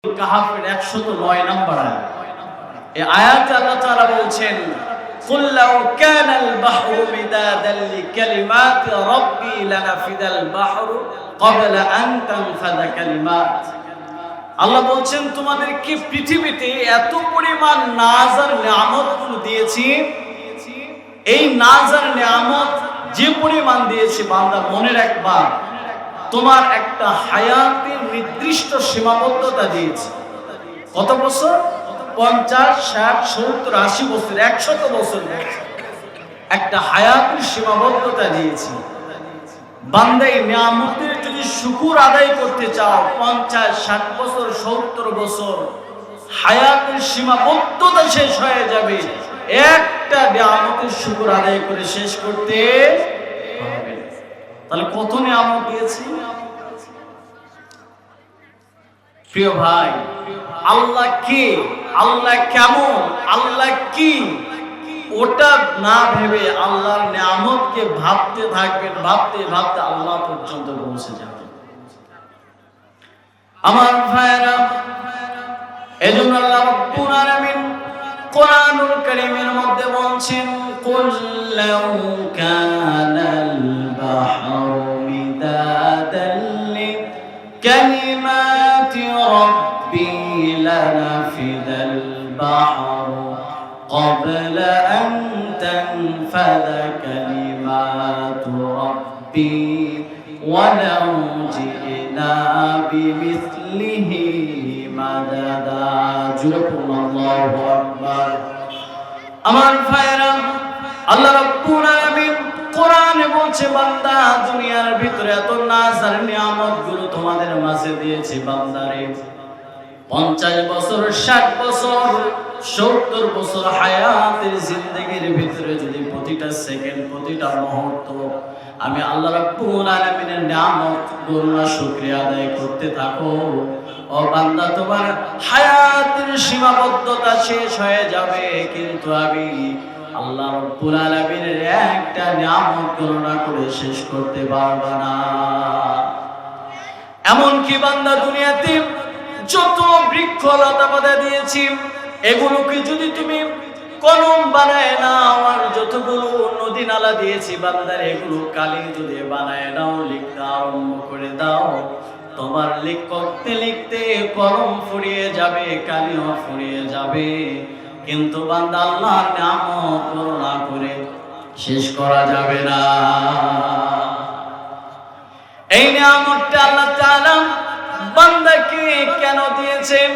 কাহাফের 109 নম্বর আয়াত। এই আয়াতে আল্লাহ তাআলা বলছেন, কুল লাউ কানাল বাহরু মিদাদান লিকালিমাতি রাব্বি লানাফিদাল বাহরু ক্বাবলা আন তানফাদা কালিমাত। আল্লাহ বলছেন, তোমাদেরকে পৃথিবীতে এত পরিমাণ নাজ আর নিয়ামতগুলো দিয়েছি, এই নাজ আর নিয়ামত যে পরিমাণ দিয়েছি বান্দা মনে রাখবা, তোমার একটা হায়াতের নির্দিষ্ট সীমাবদ্ধতা দিয়েছে। কত বছর? 50, 60, 70, 80 বছর, 100 বছর একটা হায়াতের সীমাবদ্ধতা দিয়েছে। বান্দা এই নিয়ামতের যদি শুকর আদায় করতে চাও, 50, 60 বছর, 70 বছর হায়াতের সীমাবদ্ধতা শেষ হয়ে যাবে, একটা নিয়ামতের শুকর আদায় করে শেষ করতে হবে। তাহলে কত নিয়ামত দিয়েছি প্রিয় ভাই। আল্লাহ কে, আল্লাহ কেমন, আল্লাহ কি, ওটা না ভেবে আল্লাহর নিয়ামতকে ভাবতে থাকবেন, ভাবতে ভাবতে আল্লাহ পর্যন্ত পৌঁছে যাবে। আমার ভাইরা, এজন্য আল্লাহ রাব্বুল আলামিন কোরআনুল কারীমের মধ্যে বলছেন, কুল লাউ কানাল বাহরু মিদাদান লিকালিমাতি রাব্বি লানাফিদাল বাহরু ক্বাবলা আন তানফাদা কালিমাতু রাব্বি ওয়ালাউ জিনা বিমিসলিহি মাদাদা। আল্লাহু আকবার। আমার ভাইরা, আল্লাহ রাব্বুল আলামিন কোরআনে বলছে, বান্দা দুনিয়ার ভিতরে এত নাজ আর নিয়ামতগুলো তোমাদের মাঝে দিয়েছি বান্দারে। 50 বছর, 60 বছর, 70 বছর হায়াতের জিন্দেগির ভিতরে যদি প্রতিটা সেকেন্ড, প্রতিটা মুহূর্ত আমি আল্লাহ রাব্বুল আলামিনের নিয়ামত গুলো শুকরিয়া আদায় করতে থাকো, ও বান্দা তোমার হায়াতের সীমাবদ্ধতা শেষ হয়ে যাবে, কিন্তু আমি আল্লাহ রাব্বুল আলামিনের একটা নিয়ামত গণনা করে শেষ করতে পারবা না। এমন কি বান্দা দুনিয়াতে যত বৃক্ষ লতা পাতা দিয়েছি, এগুলোকে যদি তুমি কলম বানায় নাও, আর যতগুলো নদী নালা দিয়েছি বান্দার, এগুলো কালি যদি বানায় নাও, লিখতে আরম্ভ করে দাও, তোমার লিখতে লিখতে কলম ফুরিয়ে যাবে, কালিও ফুরিয়ে যাবে, কিন্তু বান্দা আল্লাহর নিয়ামত গণনা করে শেষ করা যাবে না। এই নিয়ামতটা আল্লাহ তাআলা বান্দাকে কেন দিয়েছেন?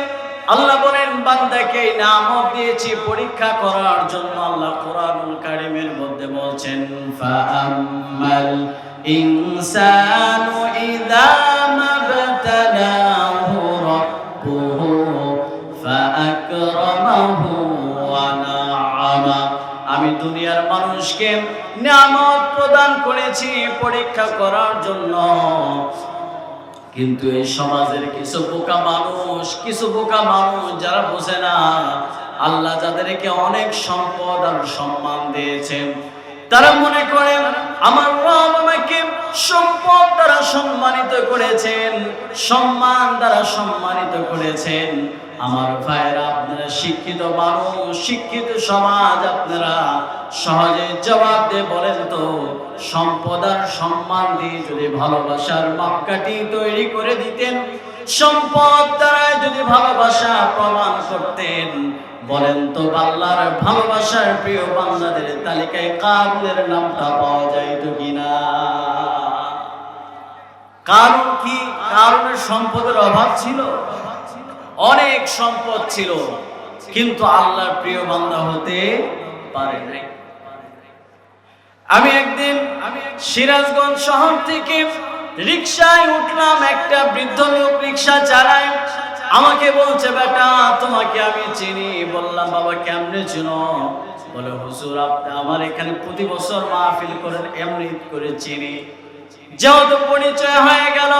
আল্লাহ বলেন, বান্দাকে এই নিয়ামত দিয়েছি পরীক্ষা করার জন্য। আল্লাহ কোরআনুল কারীমের মধ্যে বলছেন, ফাআম্মাল ইনসানু ইযা মাবতালাহু রাব্বুহু ফাআকরামাহু ওয়া না'আমা। আমি দুনিয়ার মানুষকে নিয়ামত প্রদান করেছি পরীক্ষা করার জন্য, কিন্তু এই সমাজের কিছু বোকা মানুষ যারা বোঝে না, আল্লাহ যাদেরকে অনেক সম্পদ আর সম্মান দিয়েছেন, তারা মনে করে আমার রব আমাকে সম্পদ দ্বারা সম্মানিত করেছেন, সম্মান দ্বারা সম্মানিত করেছেন। আমার ভাইরা, আপনারা শিক্ষিত মানুষ, শিক্ষিত সমাজ, আপনারা সহজে জবাব দিয়ে বলেন তো, সম্পদ আর সম্মান দিয়ে যদি ভালোবাসার মাপকাঠি তৈরি করে দিতেন, সম্পদ দ্বারা যদি ভালোবাসা প্রমাণ করতেন, বলেন তো আল্লাহর ভালোবাসার প্রিয় বান্দাদের তালিকায় কারুনের নামটা পাওয়া যাইত কিনা? কারণ কি? কারণের সম্পদের অভাব ছিল? অনেক সম্পদ ছিল, কিন্তু আল্লাহর প্রিয় বান্দা হতে পারে নাই। আমি একদিন সিরাজগঞ্জ শহর থেকে রিকশায় উঠলাম, একটা বৃদ্ধ লোক রিকশা চালায়। আমাকে বলছে, বেটা তোমাকে আমি চিনি। বললাম, বাবা কেমনে চিনো? বলে, হুজুর আপনি আমার এখানে প্রতি বছর মাহফিল করেন, এমনি করে চিনি। যেহেতু পরিচয় হয়ে গেল,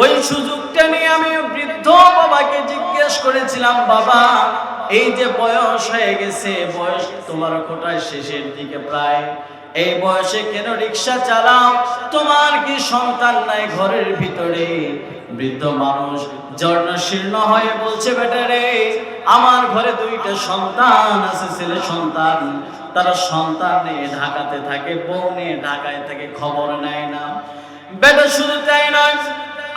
ওই সুযোগটা নিয়ে আমি বৃদ্ধ বাবাকে জিজ্ঞেস করেছিলাম, বাবা এই যে বয়স হয়ে গেছে, বয়স তোমার কোটায় শেষের দিকে প্রায়, এই বয়সে কেন রিক্সা চালাও? তোমার কি সন্তান নাই ঘরের ভিতরে? বৃদ্ধ মানুষ জর্ণ শীর্ণ হয়ে বলছে, বেটা রে, আমার ঘরে দুইটা সন্তান আছে, ছেলে সন্তান। তারা সন্তান নিয়ে ঢাকাতে থাকে, বউ নিয়ে ঢাকায় থাকে, খবর নেয় না। বেটা শুধু তাই নয়,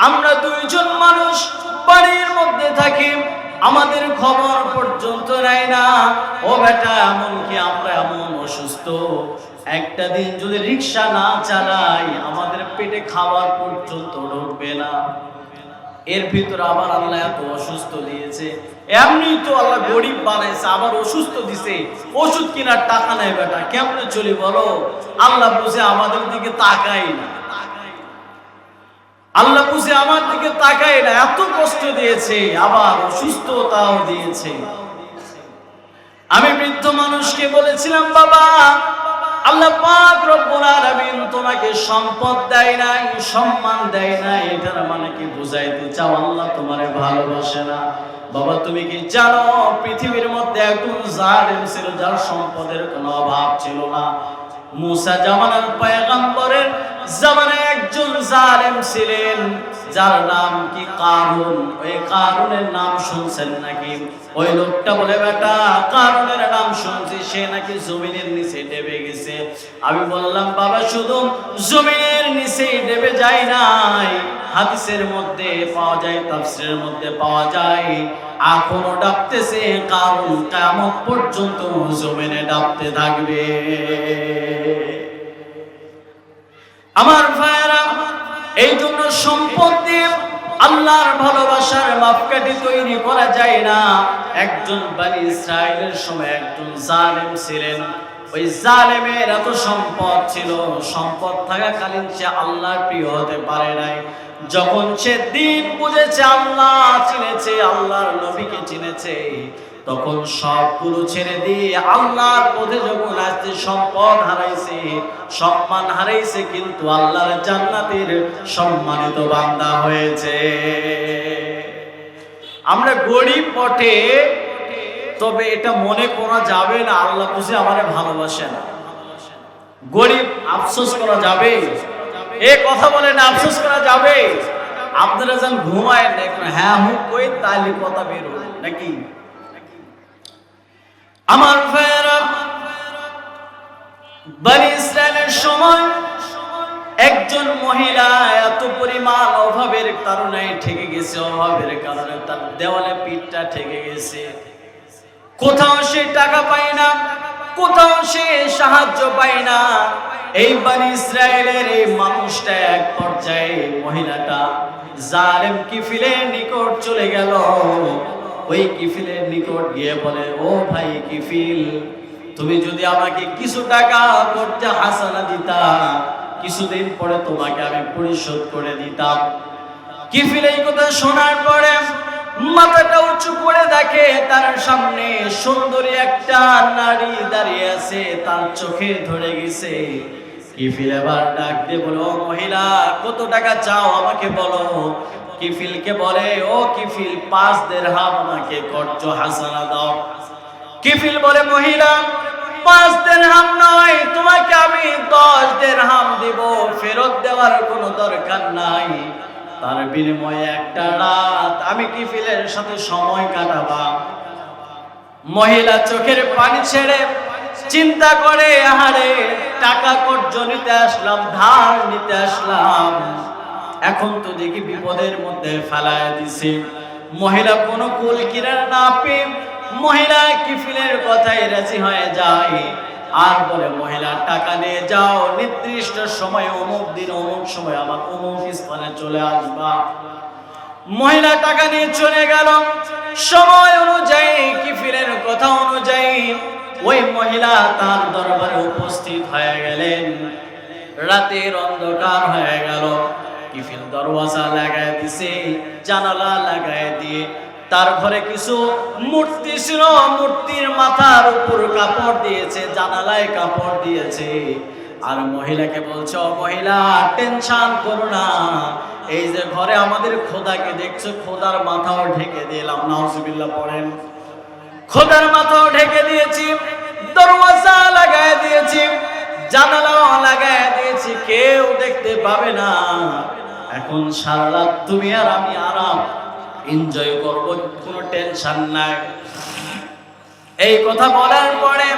আমরা দুইজন মানুষ বাড়ির মধ্যে থাকি, আমাদের খবর পর্যন্ত নেয় না। ও বেটা, এমনকি আমরা এমন অসুস্থ, একটা দিন যদি রিক্সা না চালাই আমাদের পেটে খাবার পর্যন্ত ঢুকবে না। এর ভিতরে আবার আল্লাহ এত অসুস্থ দিয়েছে। এমনি তো আল্লাহ গরিব বানাইছে, আবার অসুস্থ দিছে। ওষুধ কেনার টাকা নাই বেটা, কেমনে চলি বলো? আল্লাহ বুঝে আমাদের দিকে তাকাই না, আল্লাহ বুঝে আমার দিকে তাকায় না। এত কষ্ট দিয়েছে, আবার অসুস্থতাও দিয়েছে। আমি বৃদ্ধ মানুষকে বলেছিলাম, বাবা, আল্লাহ পাক রব্বুল আলামিন তোমাকে সম্পদ দেয় নাই, সম্মান দেয় নাই, এটার মানে কি বুঝাইতে চাও আল্লাহ তোমারে ভালোবাসে না? বাবা, তুমি কি জানো পৃথিবীর মধ্যে একজন জালেম ছিল, যার সম্পদের কোনো অভাব ছিল না। মুসা জামানার পয়গম্বরের জামানায় একজন জালেম ছিলেন, যার নাম কি কারুন। ওই কারুনের নাম শুনছেন নাকি? ওই লোকটা বলে, বেটা, কারুনের নাম শুনছি, সে নাকি জমিনের নিচে ডেবে গেছে। আমি বললাম, বাবা, শুধু জমিনের নিচে ডেবে যায় নাই, হাদিসের মধ্যে পাওয়া যায়, তাফসীরের মধ্যে পাওয়া যায়, এখনো ডাবতেছে। কারুন কিয়ামত পর্যন্ত জমিনে ডাবতে থাকবে। আমার ভাইরা, এই জন্য সম্পদ দিয়ে আল্লাহর ভালোবাসার মাপকাঠি তৈরি করা যায় না। একজন বনি ইসরাইলের সময় একজন জালেম ছিলেন। ওই জালেমের এত সম্পদ ছিল, সম্পদ থাকাকালীন সে আল্লাহর প্রিয় হতে পারে নাই। যখন সে দিন বুঝেছে, আল্লাহ চিনেছে, আল্লাহর নবীকে চিনেছে, তখন সবগুলো ছেড়ে দিয়ে আল্লাহর পথে যখন আসছে, সম্পদ হারাইছে, সম্মান হারাইছে, কিন্তু আল্লাহর জান্নাতের সম্মানিত বান্দা হয়েছে। আমরা গরিব বটে, তবে এটা মনে করা যাবে না আল্লাহ বুঝে আমারে ভালোবাসে না। গরিব আফসোস করা যাবে? এ কথা বলে না, আফসোস করা যাবে? আপনারা যেন ঘুমায় না, হ্যাঁ হুক কই তাইলে কথা বের হবে নাকি? আমার ভাইয়েরা, বনি ইসরাইলের সময় একজন মহিলা এত পরিমাণ অভাবের কারণে ঠেকে গেছে, অভাবের কারণে তার দেওয়ালে পিঠটা ঠেকে গেছে। কোথাও সে টাকা পায় না, কোথাও সে সাহায্য পায় না। এই বনি ইসরাইলের এই মানুষটা এক পর্যায়ে, মহিলাটা জালেম কিফিলের নিকট চলে গেল। ওই কিফিলের নিকট গিয়ে বলে, ও ভাই কিফিল, তুমি যদি আমাকে কিছু টাকা করতে হাসানা দিতা, কিছুদিন পরে তোমাকে আমি পরিশোধ করে দিতাম। কিফিল এই কথা শোনার পরে মাথাটা উঁচু করে দেখে তার সামনে সুন্দরী একটা নারী দাঁড়িয়ে আছে, তার চোখে ধরে গেছে। কিফিল এবার ডাক দিয়ে বলো, মহিলা, কত টাকা চাও আমাকে বলো। কিফিলকে বলে, ও কিফিল, 5 দিরহাম আমাকে কর্জ হাসানা দাও। কিফিল বলে, মহিলা, 5 দিরহাম নয়, তোমাকে আমি 10 দিরহাম দিব, ফেরত দেওয়ার কোনো দরকার নাই। তার বিনিময়ে একটা রাত আমি কিফিলের সাথে সময় কাটাবা। মহিলা চোখের পানি ছেড়ে চিন্তা করে, আহারে, টাকা কর্জ নিতে আসলাম, ধার নিতে আসলাম, এখন তো দেখি বিপদের মধ্যে ফেলায় দিছে। মহিলা কোনো কুল কিনারা না পেয়ে মহিলা কিফিলের কথায় রাজি হয়ে যায়, আর বলে, মহিলা, টাকা নিয়ে যাও, নির্দিষ্ট সময় অমুক দিন অমুক সময় আমার অমুক স্থানে চলে আসবা। মহিলা টাকা নিয়ে চলে গেল। সময় অনুযায়ী, কিফিলের কথা অনুযায়ী ওই মহিলা তার দরবারে উপস্থিত হয়ে গেলেন। রাতের অন্ধকার হয়ে গেল। কিফিল দরওয়াজা লাগায় দিছে, জানালা লাগায় দিয়ে তার ঘরে কিছু মূর্তি ছিল, মূর্তির মাথার উপর কাপড় দিয়েছে, জানালায় কাপড় দিয়েছে। আর মহিলাকে বলছে, ও মহিলা, টেনশন করো না, এই যে ঘরে আমাদের খোদাকে দেখছো, খোদার মাথাও ঢেকে দিলাম। নাউজুবিল্লাহ পড়েন। খোদার মাথাও ঢেকে দিয়েছি, দরওয়াজা লাগায় দিয়েছি, জানালাও লাগায় দিয়েছি, কেউ দেখতে পাবে না। এখন সারা রাত তুমি আর আমি আরাম এনজয় করব, কোনো টেনশন নাই। এই কথা বলার পরে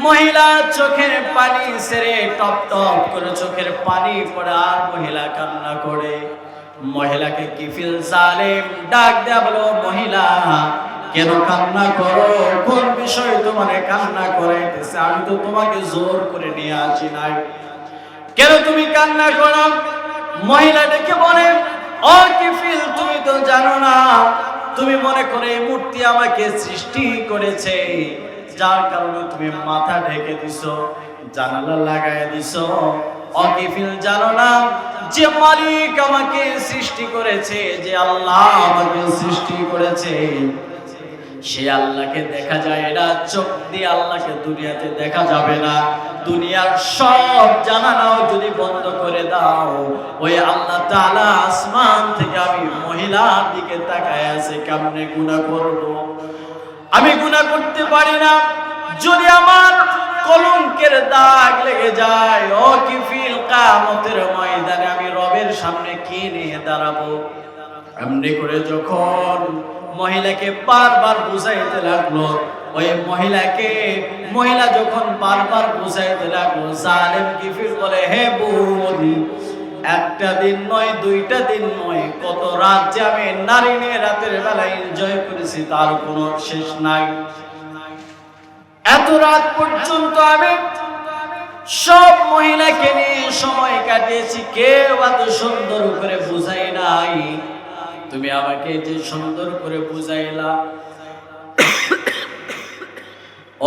মহিলা চোখের পানি ছেড়ে টপ টপ করে চোখের পানি পড়ে, আর মহিলা কান্না করে। মহিলাকে কিফিল জালেম ডাক দেয়া বলো, মহিলা কেন কান্না করো? কোন বিষয় তোমার কান্না করাইতেছে? আমি তো তোমাকে জোর করে নিয়ে আসি নাই, কেন তুমি কান্না করো? মহিলা ডেকে বলে, ও কিফিল, তুমি তো জানো না, তুমি মনে করে এই মূর্তি আমাকে সৃষ্টি করেছে, যার কারণে তুমি মাথা ঢেকে দিছো, জানালা লাগায় দিছো। ও কিফিল, জানো না যে মালিক আমাকে সৃষ্টি করেছে, যে আল্লাহ আমাকে সৃষ্টি করেছে, সে আল্লাহকে দেখা যায় না, চোখ দিয়ে আল্লাহকে দুনিয়াতে দেখা যাবে না। দুনিয়ার সব জানালাও যদি বন্ধ করে দাও, ওই আল্লাহ তাআলা আসমান থেকে আমি মহিলার দিকে তাকায় আছে, কেমনে গুনাহ করব? আমি গুনাহ করতে পারি না, যদি আমার কলঙ্কের দাগ লেগে যায়, ও কিফিল, কিয়ামতের ময়দানে আমি রবের সামনে কি নিয়ে দাঁড়াবো? এমনি করে যখন মহিলাকে বারবার বুঝাইতে লাগলো, ওই মহিলা যখন বারবার বুঝাইতে লাগলো, জালেম কিফিল বলে, হে বোন, একটা দিন নয়, দুইটা দিন নয়, কত রাত যে আমি নারী নিয়ে রাতের বেলা এনজয় করেছি তার কোনো শেষ নাই। এত রাত পর্যন্ত আমি সব মহিলাকে নিয়ে সময় কাটিয়েছি, কেউ এত সুন্দর করে বুঝাই নাই, তুমি আমাকে যে সুন্দর করে বুঝাইলা।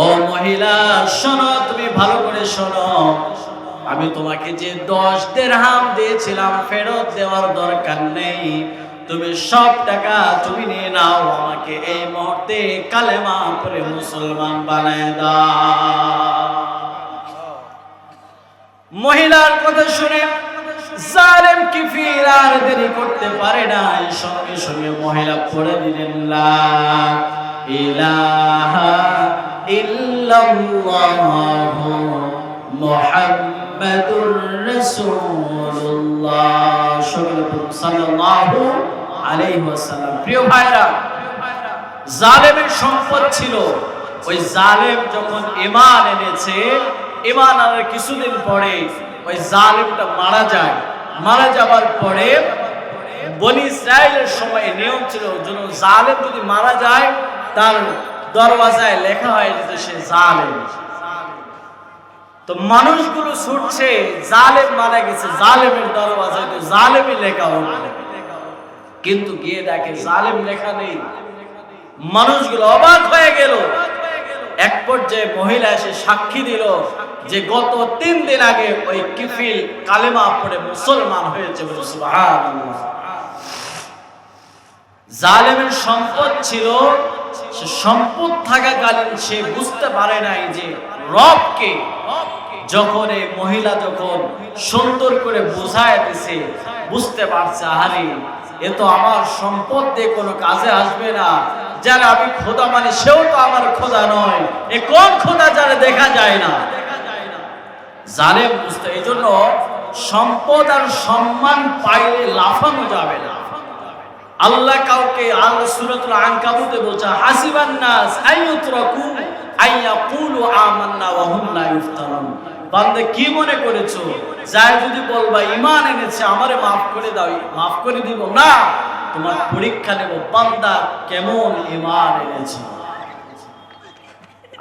ও মহিলা, শোনো, তুমি ভালো করে শোনো, আমি তোমাকে যে 10 দিরহাম দিয়েছিলাম ফেরত দেওয়ার দরকার নেই, তুমি সব টাকা তুমি নিয়ে নাও, আমাকে এই মুহূর্তে কালেমা পড়ে মুসলমান বানায় দাও। মহিলার কথা শুনে জালেম কিফিল আর দেরি করতে পারে না, সঙ্গে সঙ্গে মহিলা পড়ে দিলেন, লা ইলাহা ইল্লাল্লাহু মুহাম্মাদুর রাসূলুল্লাহ সাল্লাল্লাহু আলাইহি ওয়াসাল্লাম। প্রিয় ভাইরা, জালেমের সম্পদ ছিল, ওই জালেম যখন ঈমান এনেছে, ঈমান আনার কিছুদিন পরে ওই জালেমটা মারা যায়। মারা যাবার পরে বনি ইসরাইলের সময় নিয়ম ছিল, যেন জালেম যদি মারা যায় তার দরওয়াজায় লেখা হয় যে সে জালেম। তো মানুষগুলো ছুটছে, জালেম মারা গেছে, জালেমের দরওয়াজায় তো জালেমই লেখা হলো, কিন্তু গিয়ে দেখে জালেম লেখা নেই। মানুষগুলো অবাক হয়ে গেল। এক পর্যায়ে মহিলা এসে সাক্ষী দিল যে গত 3 দিন আগে ওই কিফিল কালেমা পড়ে মুসলমান হয়েছে। সুবহানাল্লাহ। জালেমের সম্পদ ছিল, সে সম্পদ থাকাকালীন সে বুঝতে পারে নাই যে রবকে। যখন এই মহিলা যখন সুন্দর করে বোঝায় দিছে, বুঝতে পারছে, আরে এ তো আমার সম্পদ দিয়ে কোনো কাজে আসবে না, যারা আমি খোদা মানে সেও তো আমার খোদা নয়, এ কোন খোদা যারা দেখা যায় না। জালেম বুঝতে, এই জন্য সম্পদ আর সম্মান পাইলে লাফানো যাবে না। আল্লাহ কাউকে সূরাতুল আনকাবুতে বলছে, হাসিবান নাস আইয়ুতরাকু আইয়াকুলু আমান্না ওয়া হুম লা ইফতানুন। বান্দা, কি মনে করেছো, যাই যদি বলবা ঈমান এনেছে আমারে maaf করে দাও, maaf করে দিব না, তোমার পরীক্ষা নেব বান্দা কেমন ঈমান এনেছে।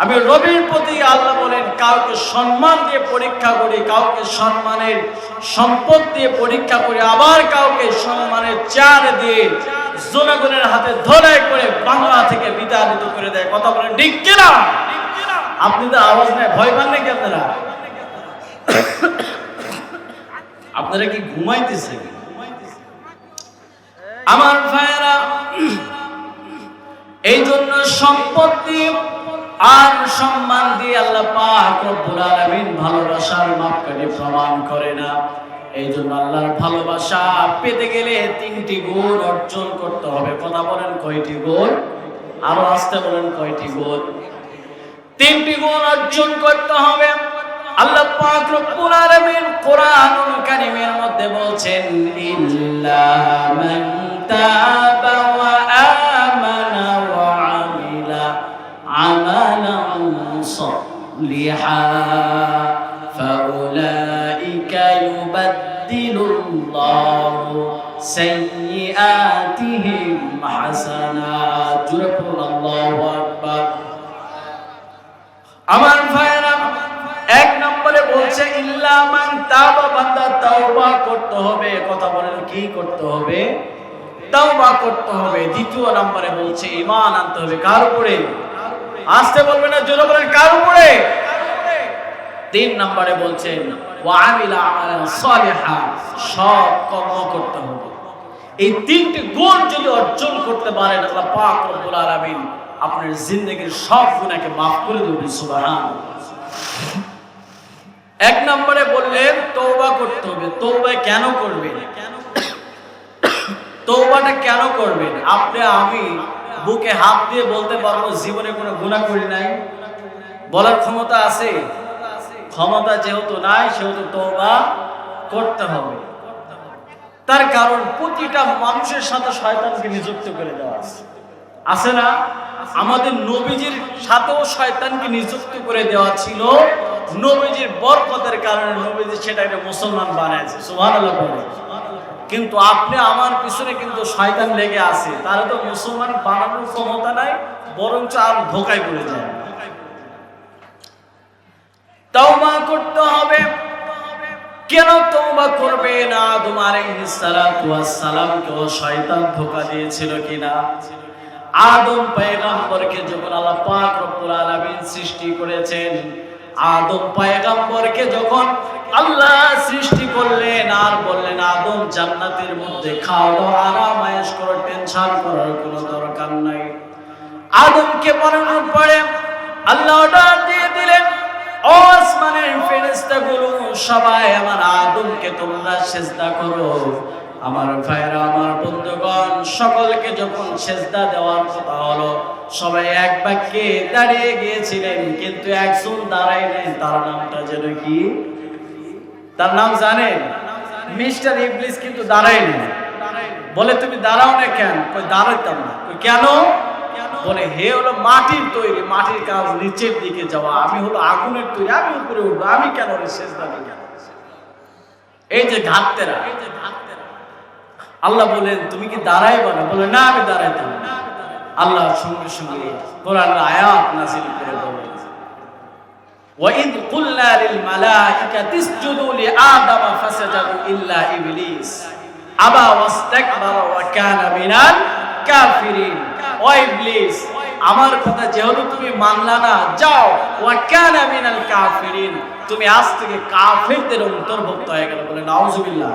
আমি রবের প্রতি, আল্লাহ বলেন, কাউকে সম্মান দিয়ে পরীক্ষা করি, কাউকে সম্মানের সম্পদ দিয়ে পরীক্ষা করি, আবার কাউকে সম্মানের চার দিয়ে জনগণের হাতে ধরে করে বাংলা থেকে বিতাড়িত করে দেয়। কথা বলেন ঠিক কিনা? আপনি তো আওয়াজ নেই, ভয় পান নাকি আপনারা? আপনারা কি ঘুমাইতেছে? আমার ভাইয়েরা, এই জন্য সম্পত্তি আর সম্মান দিয়ে আল্লাহ পাক রব্বুল আলামিন ভালোবাসার মাপকাঠি প্রমাণ করে না। এই জন্য আল্লাহর ভালোবাসা পেতে গেলে 3টি গুণ অর্জন করতে হবে। কথা বলেন কয়টি গুণ? আরো আসতে বলেন কয়টি গুণ? 3টি গুণ অর্জন করতে হবে। আল্লাহ পাক রব্বুল আলামিন কোরআনুল কারীমের মধ্যে বলছেন ইল্লা মান তাবা ওয়া আমানা ওয়া আমিলা আমালান সালিহান ফাউলাইকা ইউবাদদিলুল্লাহু সাইয়্যাতিহিম হাসানাত। জোরে বলুন আল্লাহু আকবার। আমার ভাইরা, এক নম্বরে বলছে ইল্লা মান তাবা, বান্দা তাওবা করতে হবে। কথা বলেন, কি করতে হবে? তাওবা করতে হবে। দ্বিতীয় নম্বরে বলছে ঈমান আনতে হবে। কার উপরে? আসতে বলবেন না, জোরে বলেন, কার উপরে? তিন নম্বরে বলছেন ওয়া আমিলা আমালান সালিহান, সৎ কর্ম করতে হবে। এই তিনটি গুণ যদি অর্জন করতে পারেন, আল্লাহ পাক রব্বুল আলামিন আপনার জিন্দেগীর সব গুনাহকে maaf করে দেবেন। সুবহানাল্লাহ। এক নম্বরে বললেন তওবা করতে হবে। তওবা কেন করবেন? তওবাটা কেন করবেন? আপনি আমি বুকে হাত দিয়ে বলতে পারবো জীবনে কোনো গুনাহ করি নাই? বলার ক্ষমতা আছে? ক্ষমতা যেহেতু নাই, সেহেতু তওবা করতে হবে। তার কারণ প্রতিটা মানুষের সাথে শয়তানকে নিযুক্ত করে দেওয়া আছে না? আমাদের নবীজির সাথেও শয়তানকে নিযুক্ত করে দেওয়া ছিল। নবীজির বরকতের কারণে নবীজি সেটাকে মুসলমান বানাইছে। সুবহানাল্লাহ বলে। কিন্তু আপনি আমার পিছনে কিন্তু শয়তান লেগে আছে, তাহলে তো মুসলমান বানানোর ক্ষমতা নাই, বরঞ্চ আর ধোঁকায় পড়ে যায়। তওবা করতে হবে। কেন তওবা করবে না? আদম আলাইহিস সালাতু ওয়াস সালামকে শয়তান ধোঁকা দিয়েছিল কিনা? আদম পয়গম্বরকে যখন আল্লাহ পাক রব্বুল আলামিন সৃষ্টি করেছেন, আদম পয়গম্বরকে যখন আল্লাহ সৃষ্টি করলেন আর বললেন আদম জান্নাতের মধ্যে খাও দাও আরাম আয়েশ করো, টেনশন করার কোনো দরকার নাই। আদমকে বানানোর পরে আল্লাহ অর্ডার দিয়ে দিলেন, ও আসমানের ফেরেশতাগুলো সবাই আমার আদমকে তোমরা সিজদা করো। আমার ভাইরা, আমার বন্ধুগণ, সকলকে যখন সিজদা দেওয়ার কথা হলো, সবাই এক বাক্যে দাঁড়িয়ে গিয়েছিলেন, কিন্তু একজন দাঁড়াইলেন। তার নামটা যেন কি? তার নাম জানেন? মিস্টার ইবলিস কিন্তু দাঁড়াইলেন। বলে তুমি দাঁড়াও না কেন? কই দাঁড়াইতাম না। কেন? বলে হে হলো মাটির তৈরি, মাটির কাজ নিচের দিকে যাওয়া, আমি হলো আগুনের তৈরি, আমি উপরে উঠবো, আমি কেন সিজদা দেব? এই যে ঘাটতেরা। আল্লাহ বলেন তুমি কি দাঁড়াইবা না? বলে না, আমি দাঁড়াইতাম না। আল্লাহ সঙ্গে সঙ্গে কোরআন আয়াত নাযিল করে বলেন ওয়াইদ কুলনা লিল মালাইকাতি ইসজুদু লিআদাম ফাসাজাদু ইল্লা ইবলিস আবা ওয়াস্তাকবারা ওয়া কানা মিনাল কাফিরিন। ও ইবলিস, আমার কথা যেহেতু তুমি মানলা না, যাও ওয়া কানা মিনাল কাফিরিন, তুমি আজ থেকে কাফিরদের অন্তর্ভুক্ত হয়ে গেল। বলে নাউজুবিল্লাহ।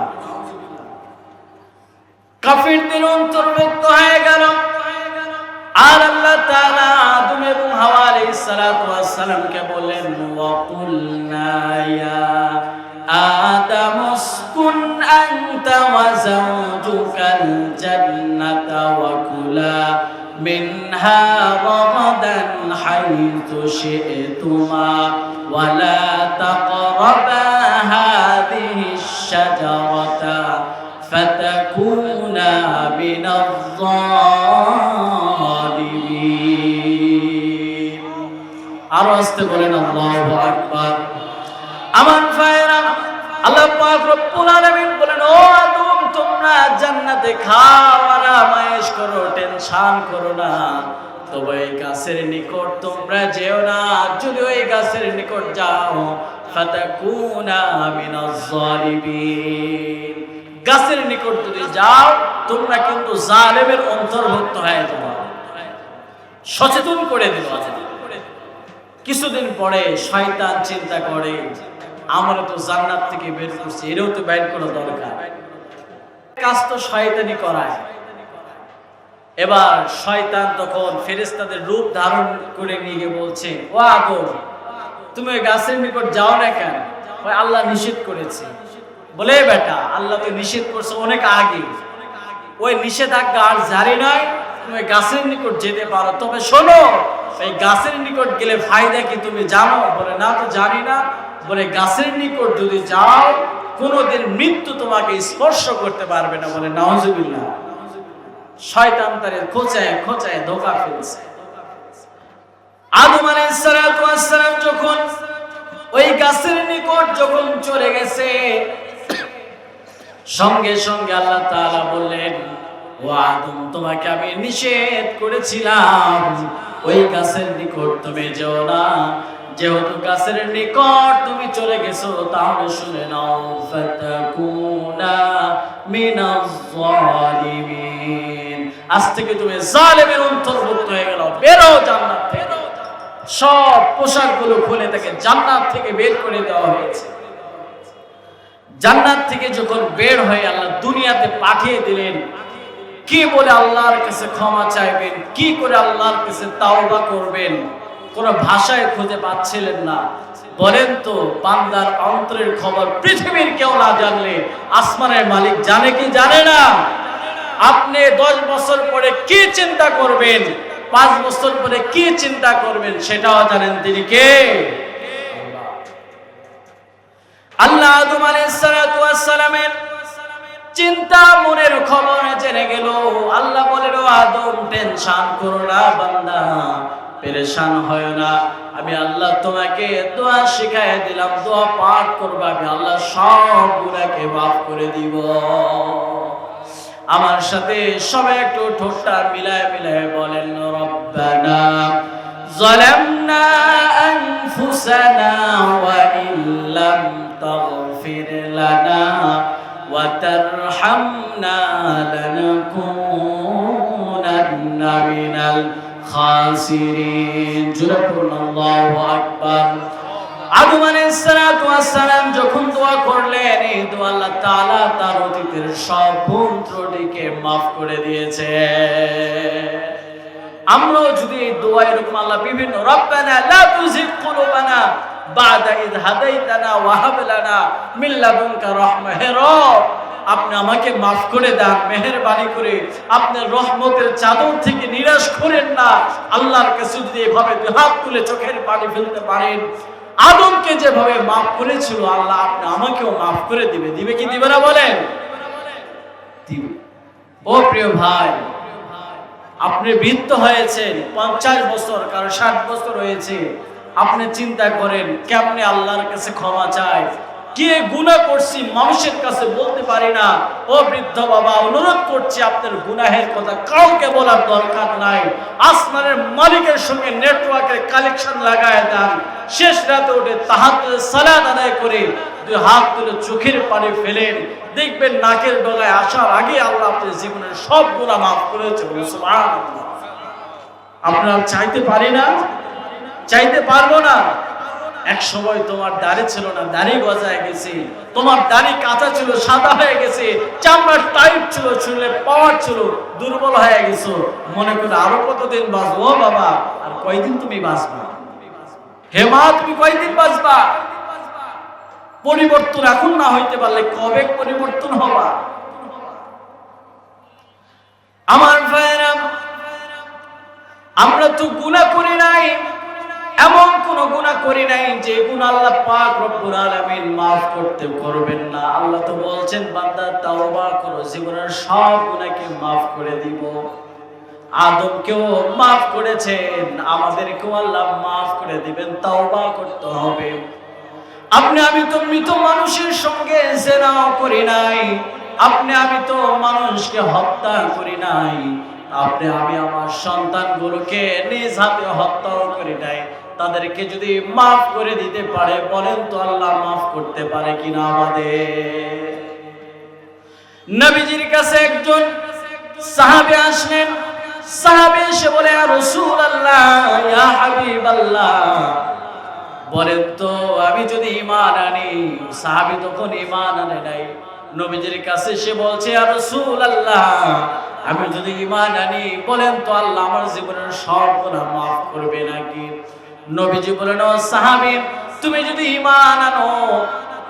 কাফিরদের অন্তর্ভুক্ত হয়ে গেল। আর আল্লাহ তাআলা আদম এবং হাওয়া আলাইহিস সালাতু ওয়াস সালামকে বললেন ওয়া কুলনা ইয়া আদাম উসকুন আনতা ওয়া যাওজুকাল জান্নাতা ওয়া কুলা মিনহা রাগাদান হাইতু শি'তুমা ওয়া লা তাকরাবা হাযিহিশ শাজারাতা ফাতাকুনা মিনাজ জালিমিন। আর আসতে বলেন আল্লাহু আকবার। আমার ভাইরা, আল্লাহ পাক রব্বুল আলামিন বলেন ও আদম, তোমরা জান্নাতে খাও, আরাম আয়েশ করো, টেনশন করো না। তবে এই গাছের নিকট তোমরা যেও না। যদি ওই গাছের নিকট যাও ফাতাকুনা মিনাজ জালিমিন, গাছের নিকট যদি যাও তোমরা কিন্তু জালেমের অন্তর্ভুক্ত হয়ে যাবে। সচেতন করে দিল। কিছুদিন পরে শয়তান চিন্তা করে আমরা তো জান্নাত থেকে বের করছি, এরও তো বের করা দরকার। কাজ তো শয়তানি করায়। এবার শয়তান তখন ফেরেশতাদের রূপ ধারণ করে নিয়ে গিয়ে বলছে ও আদম, তুমি ওই গাছের নিকট যাও না কেন? ওই আল্লাহ নিষেধ করেছে। বলে বেটা, আল্লাহ তো নিষেধ করছে অনেক আগে, ওই নিষেধাজ্ঞা আর জারি নয়, তুমি গাছের নিকট যেতে পারো, তবে শোনো এই গাছের নিকট গেলে ফায়দা কি তুমি জানো? বলে না, তো জানি না। বলে গাছের নিকট যদি যাও কোনোদিন মৃত্যু তোমাকে স্পর্শ করতে পারবে না। বলে নাউজুবিল্লাহ। শয়তান তারে খোঁচায় খোঁচায় ধোঁকা ফেলছে। আদম আলাইহিস সালাতু ওয়াস সালাম যখন ওই গাছের নিকট যখন চলে গেছে, সঙ্গে সঙ্গে আল্লাহ তাআলা বললেন, ও আদম, তোমাকে আমি নিষেধ করেছিলাম ওই গাছের নিকট তুমি যেও না। যেহেতু গাছের নিকট তুমি চলে গেছো, তাহলে শুনে নাও, ফাতাকুনা মিনাজ জালিমিন, আজ থেকে তুমি জালেমের অন্তর্ভুক্ত হয়ে গেল। বেরো জান্নাত থেকে। সব পোশাকগুলো খুলে তাকে জান্নাত থেকে বের করে দেওয়া হয়েছে। জান্নাত থেকে যখন বের হয়ে আল্লাহ দুনিয়াতে পাঠিয়ে দিলেন, কি বলে আল্লাহর কাছে ক্ষমা চাইবেন, কি করে আল্লাহর কাছে তাওবা করবেন, কোন ভাষায় খুঁজে পাচ্ছিলেন না। বলেন তো, বান্দার অন্তরের খবর পৃথিবীর কেউ না জানলে আসমানের মালিক জানে কি জানে না? আপনি 10 বছর পরে কি চিন্তা করবেন, 5 বছর পরে কি চিন্তা করবেন, সেটাও জানেন তিনি কে? আল্লাহ আদম আলাইহিস সালাতু ওয়াস সালামের চিন্তা মনের খবর জেনে গেল। আল্লাহ বলেন, ও আদম, টেনশন করো না বান্দা, পেরেশান হয় না। আমি আল্লাহ তোমাকে দোয়া শিখাইয়া দিলাম, দোয়া পাঠ করবা, আমি আল্লাহ সব গুনাহকে মাফ করে দিব। আমার সাথে সবাই একটু ঠোঁটটা মিলায় মিলায় বলেন, রব্বানা যালামনা আনফুসানা ওয়া ইল্লাম তাগফির লানা ওয়া তারহামনা লানাকুনান্না মিনাল খাসিরিন। জোরে বলুন আল্লাহু আকবার। আদম আলাইহিস সালাতু ওয়াস সালাম যখন দোয়া করলেন, এই দোয়া আল্লাহ তাআলা তার অতীতের সব ভুল ত্রুটিকে maaf করে দিয়েছে। আমরাও যদি এই দোয়া এরকম আল্লাহ বিভিন্ন, রব্বানা লা তুযিগ কুলুবানা বা'দা ইয হাদাইতানা ওয়া হাব লানা মিন লাদুনকা রাহমা। হে রব, আপনি আমাকে maaf করে দেন, মেহেরবানি করে আপনার রহমতের চাদর থেকে নিরাশ করেন না। আল্লাহর কাছে যদি এভাবে দুই হাত তুলে চোখের পানি ফেলতে পারেন, আদমকে যেভাবে maaf করেছিল আল্লাহ, আপনি আমাকেও maaf করে দিবে। দিবে কি দিবে না বলেন? দিবে। ও প্রিয় ভাই, আপনি বৃদ্ধ হয়েছেন, 50 বছর, কারো 60 বছর হয়েছে, আপনি চিন্তা করেন কেমনে আল্লাহর কাছে ক্ষমা চাই, কি গুনাহ করছি মানুষের কাছে বলতে পারি না। ও বৃদ্ধ বাবা, অনুরোধ করছি আপনার গুনাহের কথা কাউকে বলার দরকার নাই। আসমানের মালিকের সঙ্গে নেটওয়ার্কের কানেকশন লাগায় দেন। শেষ রাতে উঠে তাহাজ্জুদের সালাত আদায় করে দুই হাত তুলে চোখের পানি ফেলেন, দেখবেন নাকের ডগায় আসার আগে আল্লাহ আপনার জীবনের সব গুনাহ maaf করেছে। সুবহানাল্লাহ। আপনারা চাইতে পারি না? চাইতে পারবো না? এক সময় তোমার দাড়ি ছিল না, দাড়ি গজায় গেছে, তোমার দাড়ি কাঁচা ছিল, সাদা হয়ে গেছে, চামড়া টাইট ছিল, চুলে পাওয়ার ছিল, দুর্বল হয়ে গেছো, মনে করে আরো কতদিন বাঁচবো? ও বাবা, আর কয়দিন তুমি বাঁচবা? হে মা, তুমি কয়দিন বাঁচবা? পরিবর্তন এখন না হইতে পারলে কবে পরিবর্তন হবা? আমার ভাইরা, আমরা তো গুনাহ করি নাই, এমন কোন গুনাহ করি নাই যে গুনাহ আল্লাহ পাক রব্বুল আলামিন maaf করবেন না। আল্লাহ তো বলছেন, বান্দা তাওবা করো, জীবনের সব গুনাহকে maaf করে দিব। আদমকেও maaf করেছেন, আমাদেরকেও আল্লাহ maaf করে দিবেন। তাওবা করতে হবে। আপনি আমি তো মৃত মানুষের সঙ্গে জিনাও করি নাই, আপনি আমি তো মানুষকে হত্যা করি নাই, আপনি আমি আমার সন্তানগুলোকে নিজ হাতে হত্যাও করি নাই। তাদেরকে যদি maaf করে দিতে পারে, বলেন তো আল্লাহ maaf করতে পারে কিনা আমাদের? নবীজির কাছে একজন সাহাবী আসলেন। সাহাবী এসে বলে, ইয়া রাসূলুল্লাহ, ইয়া হাবিবাল্লাহ, বলেন তো আমি যদি ঈমান আনি। সাহাবী তখন ঈমান আনে নাই। নবীজির কাছে সে বলছে, ইয়া রাসূলুল্লাহ, আমি যদি ঈমান আনি, বলেন তো আল্লাহ আমার জীবনের সব গুনাহ maaf করবে নাকি? নবীজি বলেন, ও সাহাবী, তুমি যদি ঈমান আনো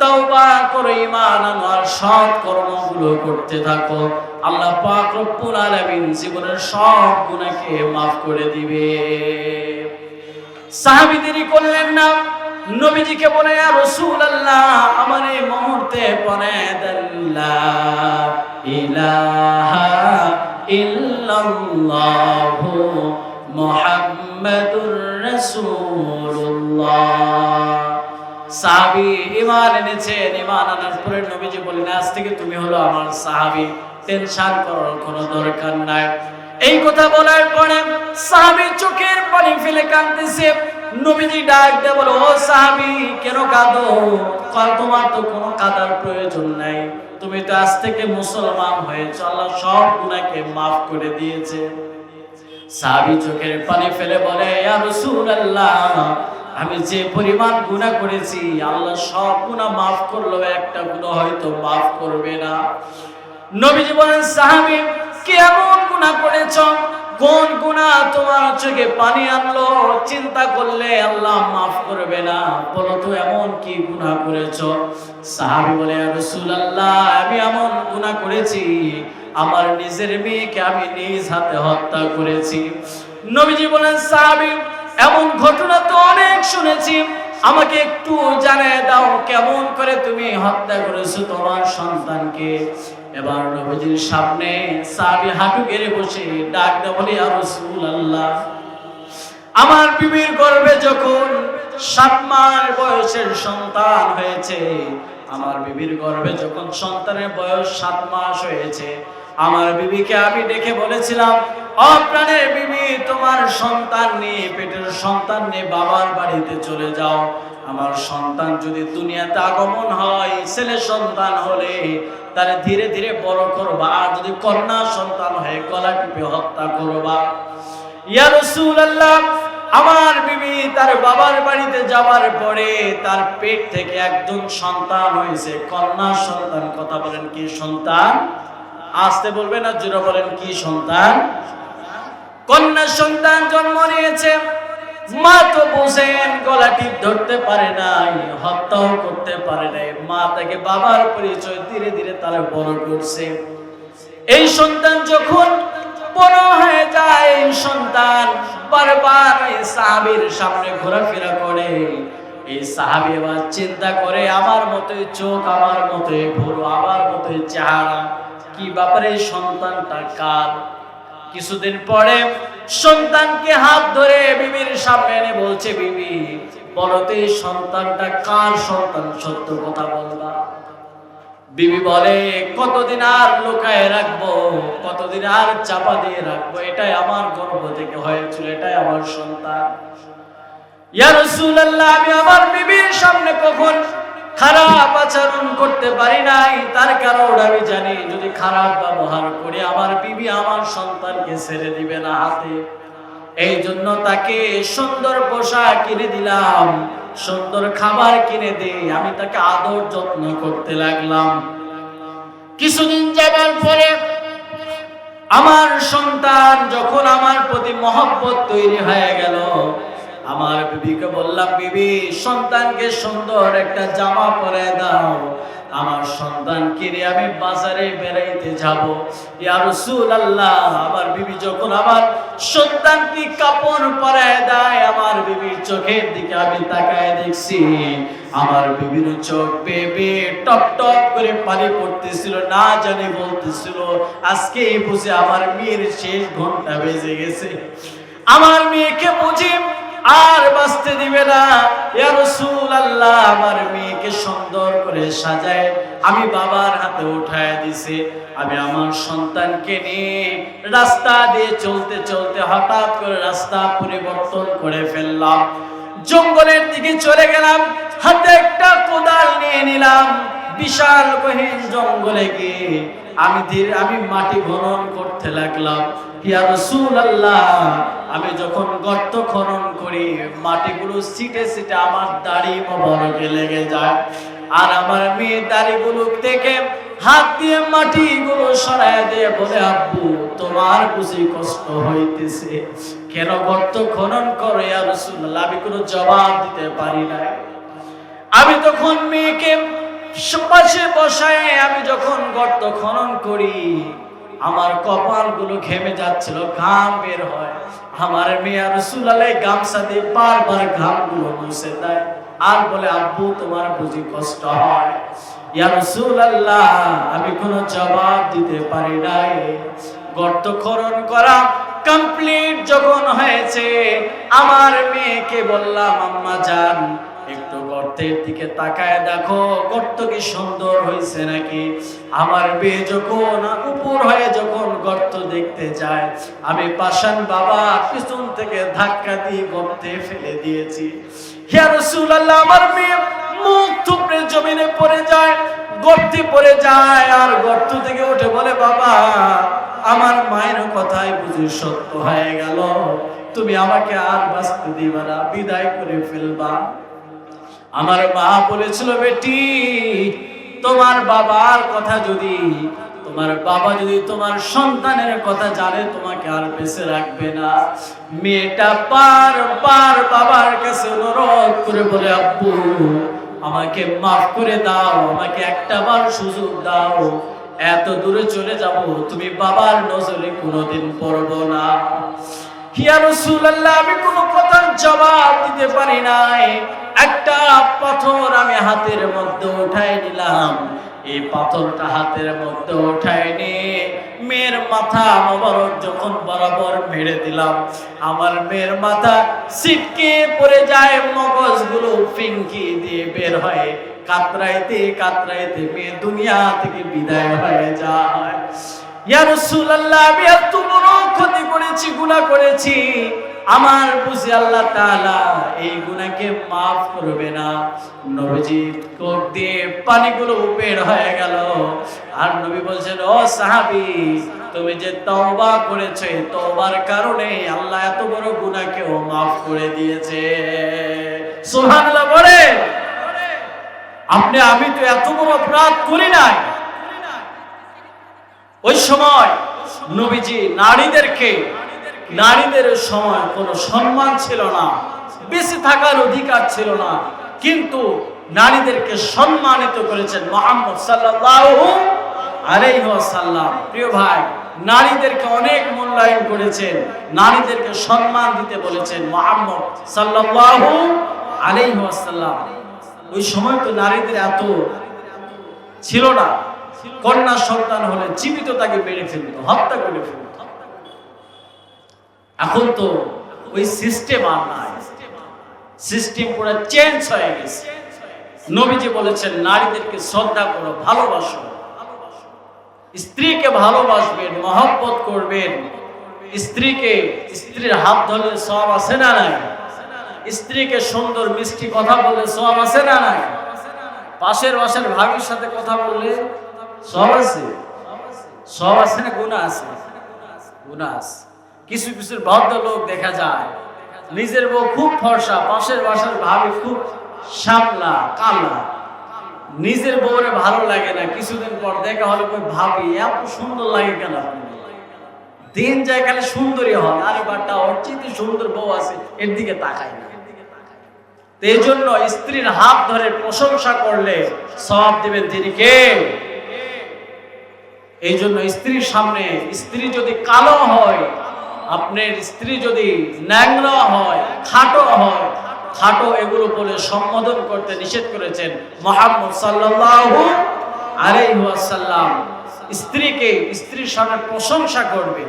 তওবা করে ঈমান আনো আর সৎ কর্মগুলো করতে থাকো, আল্লাহ পাক রব্বুল আলামিন জীবনের সব গুনাহকে maaf করে দিবে। সাহাবী দেরি করলেন না, নবীজিকে বলে, ইয়া রাসূলুল্লাহ আমার এই মুহূর্তে পড়ে দেন লা ইলাহা ইল্লাল্লাহু মুহাম্মাদুর রাসূলুল্লাহ। সাহাবী ঈমান এনেছেন, ঈমান আনার পরে নবীজি বললেন, আজ থেকে তুমি হলো আমার সাহাবী, টেনশন করার কোনো দরকার নাই। এই কথা বলার পরে সাহাবী চোখের পানি ফেলে কাঁদতেছে। নবীজি ডাক দিয়ে বলে, ও সাহাবী কেন কাঁদো? তোমার তো কোনো কাঁদার প্রয়োজন নাই, তুমি তো আজ থেকে মুসলমান হয়েছো, আল্লাহ সব গুনাহকে maaf করে দিয়েছে। সাহাবী চোখের পানি ফেলে বলে, ইয়া রাসূলুল্লাহ আমি যে পরিমাণ গুনাহ করেছি আল্লাহ সব গুনাহ maaf করলো, একটা গুনাহ হয়তো maaf করবে না। নবীজি বলেন, সাহাবী কি এমন গুনাহ করেছো? কোন গুনাহ তোমার চোখে পানি আনলো? চিন্তা করলে আল্লাহ maaf করবে না, বলো তো এমন কি গুনাহ করেছো? সাহাবী বলে, ইয়া রাসূলুল্লাহ আমি এমন গুনাহ করেছি, আমার নিজের মেয়েকে আমি নিজ হাতে হত্যা করেছি। নবীজি বলেন, সাহাবী এমন ঘটনা তো অনেক শুনেছি, আমাকে একটু জানিয়ে দাও কেমন করে তুমি হত্যা করেছো তোমার সন্তানকে। এবার নবীজির সামনে সাহাবী হাঁটু গেড়ে বসে ডাক দিয়ে বলে, ইয়া রাসূলুল্লাহ আমার বিবির গর্ভে যখন 7 মাস বয়সের সন্তান হয়েছে, আমার বিবির গর্ভে যখন সন্তানের বয়স 7 মাস হয়েছে, আমার বিবিকে আমি ডেকে বলেছিলাম, ও প্রাণের বিবি তোমার সন্তান নিয়ে, পেটের সন্তান নিয়ে বাবার বাড়িতে চলে যাও, আমার সন্তান যদি দুনিয়াতে আগমন হয়, ছেলে সন্তান হলে তারে ধীরে ধীরে বড় করবা, আর যদি কন্যা সন্তান হয় গলা টিপে হত্যা করবা। ইয়া রাসূলুল্লাহ আমার বিবি তার বাবার বাড়িতে যাবার পরে তার পেট থেকে একজন সন্তান হয়েছে, কন্যা সন্তান। কথা বলেন কি সন্তান? আসতে বলবেন না, জোরে বলেন কি সন্তান? কন্যা সন্তান জন্ম নিয়েছে। মা তো বুঝেন গলা টিপ ধরতে পারে নাই, হত্যাও করতে পারে নাই, মা তাকে বাবার পরিচয় ধীরে ধীরে তারা বড় করছে। এই সন্তান যখন বড় হয়ে যায়, এই সন্তান বারবার এই সাহাবীর সামনে ঘোরাফেরা করে। এই সাহাবী এবার চিন্তা করে, আমার মতোই চোখ, আমার মতোই ভুরু, আমার মতোই চেহারা, কি ব্যাপারে সন্তানটা কার? কিছুদিন পরে সন্তানকে হাত ধরে বিবির সামনে এনে বলছে, বিবি বলো তো এই সন্তানটা কার সন্তান, সত্য কথা বলবা। বিবি বলে, কতদিন আর লুকায় রাখবো, কতদিন আর চাপা দিয়ে রাখবো, এটাই আমার গর্ভ থেকে হয়েছিল, এটাই আমার সন্তান। ইয়া রাসূলুল্লাহ আমি আমার বিবির সামনে কখন খারাপ আচরণ করতে পারি নাই, তার কারণ আমি জানি, যদি খারাপ ব্যবহার করি আমার বিবি আমার সন্তানকে ছেড়ে দিবে না হাতে। এই জন্য তাকে সুন্দর পোশাক কিনে দিলাম, সুন্দর খাবার কিনে দিই, আমি তাকে আদর যত্ন করতে লাগলাম। কিছুদিন যাবার পরে আমার সন্তান যখন আমার প্রতি মহব্বত তৈরি হয়ে গেল, আমার বিবিকে বললাম, বিবি সন্তানকে সুন্দর একটা জামা পরে দাও, আমার সন্তানকে নিয়ে আমি বাজারে বেড়াইতে যাব। ইয়া রাসূলুল্লাহ আমার বিবি যখন আমার সন্তানকে কাপড় পরায় দেয়, আমার বিবির চোখের দিকে আমি তাকায় দেখছি, আমার বিবির চোখ বেয়ে বেয়ে টপ টপ করে পানি পড়তেছিল, না জানি বলতেছিল, আজকে বুঝে আমার মেয়ের শেষ ঘন্টা বেজে গেছে, আমার মেয়েকে বুঝি আর বাঁচতে দিবে না। ইয়া রাসূলুল্লাহ আমার মেয়েকে সুন্দর করে সাজায় আমি বাবার হাতে উঠায় দিছি। আমি আমার সন্তানকে নিয়ে রাস্তা দিয়ে চলতে চলতে হঠাৎ করে রাস্তা পরিবর্তন করে ফেললাম, জঙ্গলের দিকে চলে গেলাম, হাতে একটা কোদাল নিয়ে নিলাম, বিশাল গহীন জঙ্গলে গিয়ে আমি মাটি খনন করতে লাগলাম। ইয়া রাসূলুল্লাহ আমি যখন গর্ত খনন করি, মাটিগুলো ছিটে ছিটে আমার দাড়ি মোবারকে লেগে যায়, আর আমার মেয়ে দাড়িগুলো থেকে হাত দিয়ে মাটিগুলো সরায় দিয়ে বলে, আব্বু তোমার বুঝি কষ্ট হইতেছে, কেন গর্ত খনন করো? ইয়া রাসূলুল্লাহ আমি কোনো জবাব দিতে পারি না। আমি তখন মেয়েকে পাশে বসায় আমি যখন গর্ত খনন করি, আমার কপালগুলো ঘেমে যাচ্ছিল, ঘাম বের হয়। আমার মেয়ে রাসূলুল্লাহ গামছা দিয়ে বারবার ঘামগুলো মুছে দেয় আর বলে, আব্বু তোমার বুঝি কষ্ট হয়? ইয়া রাসূলুল্লাহ, আমি কোনো জবাব দিতে পারি নাই। গর্ত খনন করা কমপ্লিট যখন হয়েছে, আমার মেয়েকে বললাম, আম্মা জান একটু গর্তের দিকে তাকায় দেখো, গর্ত কি সুন্দর হয়েছে নাকি। আমার মেয়ে যখন উপর হয়ে যখন গর্ত দেখতে যায়, আমি পাশান বাবা পিছন থেকে ধাক্কা দিয়ে গর্তে ফেলে দিয়েছি। হে রাসূলুল্লাহ, আমার মেয়ে মুখ থুবড়ে জমিনে পড়ে যায়, গর্তে পড়ে যায়, আর গর্ত থেকে উঠে বলে, বাবা আমার মায়ের কথাই বুঝি সত্য হয়ে গেল, তুমি আমাকে আর বাঁচতে দিবা না, বিদায় করে ফেলবা। আমার মা বলেছিল, বেটি তোমার বাবার কথা যদি, তোমার বাবা যদি তোমার সন্তানের কথা জানে, তোমাকে আর বেঁচে রাখবে না। মেয়েটা বারবার বাবার কাছে অনুরোধ করে বলে, আব্বু আমাকে মাফ করে দাও, আমাকে একটা বার সুযোগ দাও, এত দূরে চলে যাব, তুমি বাবার নজরে কোনোদিন পড়বো না। ইয়া রাসূলুল্লাহ, আমি কোনো কথার জবাব দিতে পারি নাই। একটা পাথর আমি হাতের মধ্যে উঠাই নিলাম, এই পাথরটা হাতের মধ্যে উঠাই নিয়ে মেয়ের মাথা মোবারক যখন বরাবর মেরে দিলাম, আমার মেয়ের মাথা ছিটকে পড়ে যায়, মগজগুলো ফিনকি দিয়ে বের হয়, কাতরাইতে কাতরাইতে মেয়ে দুনিয়া থেকে বিদায় হয়ে যায়। ইয়া রাসূলুল্লাহ, আমি এত বড় ক্ষতি করেছি, গুনাহ করেছি, আমার বুঝি আল্লাহ তাআলা এই গুনাহকে maaf করবে না। নবীজি কোপ দিয়ে পানিগুলো বের হয়ে গেল, আর নবী বলছেন, ও সাহাবী তুমি যে তওবা করেছো, এই তওবার কারণে আল্লাহ এত বড় গুনাহকেও maaf করে দিয়েছে। সুবহানাল্লাহ বলে, আমি তো এত বড় অপরাধ করি নাই। ওই সময় নবীজি নারীদের সময় কোনো সম্মান ছিল না, বেঁচে থাকার অধিকার ছিল না, কিন্তু নারীদেরকে সম্মানিত করেছেন মুহাম্মদ সাল্লাল্লাহু আলাইহি ওয়াসাল্লাম। প্রিয় ভাই, নারীদেরকে অনেক মূল্যায়ন করেছেন, নারীদেরকে সম্মান দিতে বলেছেন মুহাম্মদ সাল্লাল্লাহু আলাইহি ওয়াসাল্লাম। ওই সময় তো নারীদের এত ছিল না, কন্যা সন্তান হলে জীবিত তাকে মেরে ফেলত, হত্যা করে ফেলত। এখন তো ওই সিস্টেম আর নাই, সিস্টেম পুরো চেঞ্জ হয়ে গেছে। নবীজি বলেছেন, নারীদেরকে শ্রদ্ধা করো, ভালোবাসো, স্ত্রীকে ভালোবাসবেন, মহব্বত করবেন। স্ত্রীর হাত ধরলে সওয়াব আছে না নাই? স্ত্রীকে সুন্দর মিষ্টি কথা বললে সওয়াব আছে না নাই? পাশের ভাবির সাথে কথা বললে সওয়াব আছে? সওয়াব আছে না গুনাহ আছে? গুনাহ আছে। কিছু ভদ্রলোক দেখা যায়, নিজের বউ খুব ফর্সা, পাশের বাসার ভাবি খুব শ্যামলা কালা, নিজের বউরে ভালো লাগে না। কিছুদিন পর দেখা হলো, ভাবি এত সুন্দর লাগে কেন? দিন যায় খালি সুন্দরী হন, আরে বাটা ওর চেয়ে সুন্দর বউ আছে, এর দিকে তাকায় না। এই জন্য স্ত্রীর হাত ধরে প্রশংসা করলে সওয়াব দিবেন তিনি কে? এই জন্য স্ত্রীর সামনে, স্ত্রী যদি কালো হয়, আপনার স্ত্রী যদি ন্যাংরা হয়, খাটো এগুলো বলে সম্বোধন করতে নিষেধ করেছেন মুহাম্মদ সাল্লাল্লাহু আলাইহি ওয়াসাল্লাম। স্ত্রীর সামনে প্রশংসা করবেন,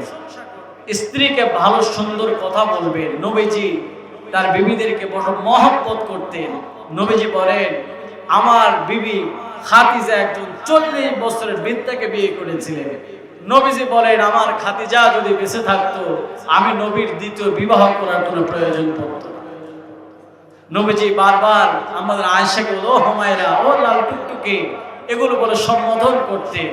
স্ত্রীকে ভালো সুন্দর কথা বলবেন। নবীজি তার বিবিদেরকে বড় মহব্বত করতেন। নবীজি বলেন, আমার বিবি খাদিজা একজন 40 বছরের বৃদ্ধাকে বিয়ে করেছিলেন। নবীজি বলেন, আমার খাদিজা যদি বেঁচে থাকতো, আমি নবীর দ্বিতীয় বিবাহ করার কোনো প্রয়োজন পড়তো না। নবীজি বারবার আমাদের আয়েশাকে ও হুমায়রা, ও লাল টুকটুকে এগুলো বলে সম্বোধন করতেন।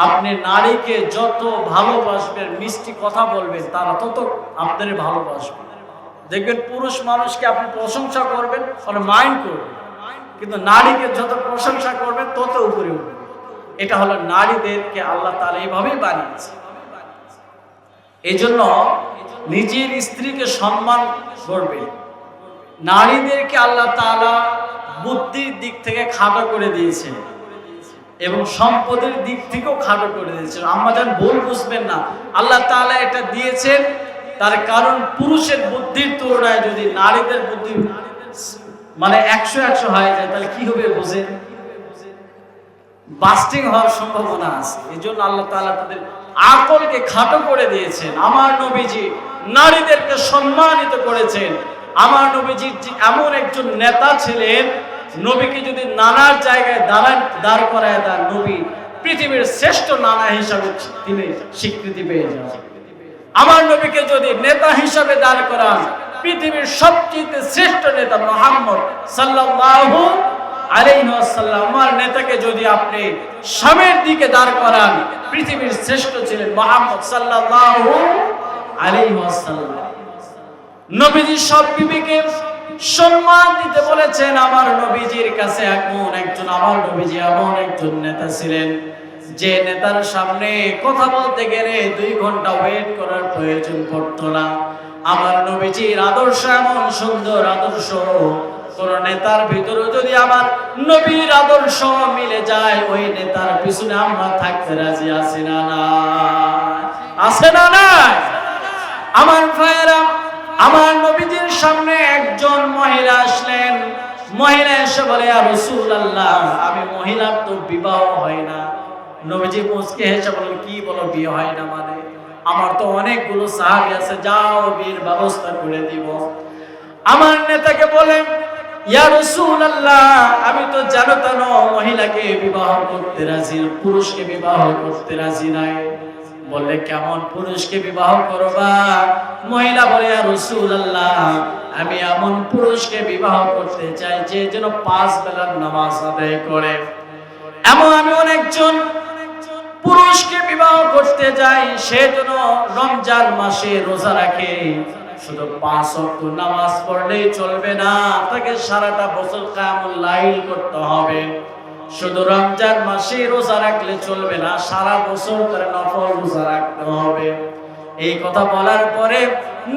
আপনি নারীকে যত ভালোবাসবেন, মিষ্টি কথা বলবেন, তারা তত আপনাদের ভালোবাসবে। দেখবেন পুরুষ মানুষকে আপনি প্রশংসা করবেন, ওরা মাইন্ড করবে, কিন্তু নারীকে যত প্রশংসা করবেন তত উপরে উঠবে। এটা হলো নারীদেরকে আল্লাহ তাআলা এইভাবেই বানিয়েছে। এই জন্য নিজের স্ত্রীকে সম্মান করবে। নারীদেরকে আল্লাহ তাআলা বুদ্ধির দিক থেকে খাটো করে দিয়েছেন এবং সম্পদের দিক থেকেও খাটো করে দিয়েছেন। আম্মাজান ভুল বুঝবেন না, আল্লাহ তাআলা এটা দিয়েছেন তার কারণ পুরুষের বুদ্ধির তুলনায় যদি নারীদের বুদ্ধি মানে 100 হয়ে যায় তাহলে কি হবে বুঝেন, বাস্টিং হওয়ার সম্ভাবনা আছে। এই জন্য আল্লাহ তাআলা তাদের আকলকে খাটো করে দিয়েছেন। আমার নবীজি নারীদেরকে সম্মানিত করেছেন। আমার নবীজি এমন একজন নেতা ছিলেন, নবীকে যদি নানার জায়গায় দাঁড় করায় দেন, নবী পৃথিবীর শ্রেষ্ঠ নানা হিসাবে তিনি স্বীকৃতি পেয়ে যান। আমার নবীকে যদি নেতা হিসাবে দাঁড় করান, পৃথিবীর সবচেয়ে শ্রেষ্ঠ নেতা মুহাম্মদ সাল্লাল্লাহু আলাইহি ওয়াসাল্লাম, আমার নেতাকে যদি আপনি সামনের দিকে দাঁড় করান, পৃথিবীর শ্রেষ্ঠ ছিলেন মুহাম্মদ সাল্লাল্লাহু আলাইহি ওয়াসাল্লাম। নবীজি সব বিবিকে সম্মান দিতে বলেছেন। আমার নবীজির কাছে আমার নবীজি এমন একজন নেতা ছিলেন যে নেতার সামনে কথা বলতে গেলে 2 ঘন্টা ওয়েট করার প্রয়োজন পড়তো না। আমার নবীজির আদর্শ এমন সুন্দর আদর্শ, কোন নেতার ভিতরে যদি আমার নবীর আদর্শ মিলে যায়, ওই নেতার পিছনে আমরা থাকতে রাজি আছি না? না আছে না? নাই? আমার ভাইয়েরা, আমার নবীজির সামনে একজন মহিলা আসলেন। মহিলা এসে বলে, ইয়া রাসূলুল্লাহ, আমি মহিলার তো বিবাহ হয় না। নবীজি মুচকি হেসে বলেন, কি বলো বিয়ে হয় না মানে? আমার তো অনেকগুলো সাহাবী আছে, যাও বিয়ের ব্যবস্থা করে দিব। আমার নেতাকে বলেন, ইয়া রাসূলুল্লাহ, আমি তো জানতাম মহিলাকে বিবাহ করতে রাজি, পুরুষকে বিবাহ করতে রাজি নাই। বললে, কেমন পুরুষকে বিবাহ করবা? মহিলা বলে, ইয়া রাসূলুল্লাহ, আমি এমন পুরুষকে বিবাহ করতে চাই যে যেন 5 বেলার নামাজ আদায় করে। এমন আমি অনেকজন পুরুষকে বিবাহ করতে যাই, সে যেন রমজান মাসে রোজা রাখে। শুধু 5 ওয়াক্ত নামাজ পড়লেই চলবে না, তাকে সারাটা বছর কিয়ামুল লাইল করতে হবে। শুধু রমজান মাসে রোজা রাখলে চলবে না, সারা বছর তার নফল রোজা রাখতে হবে। এই কথা বলার পরে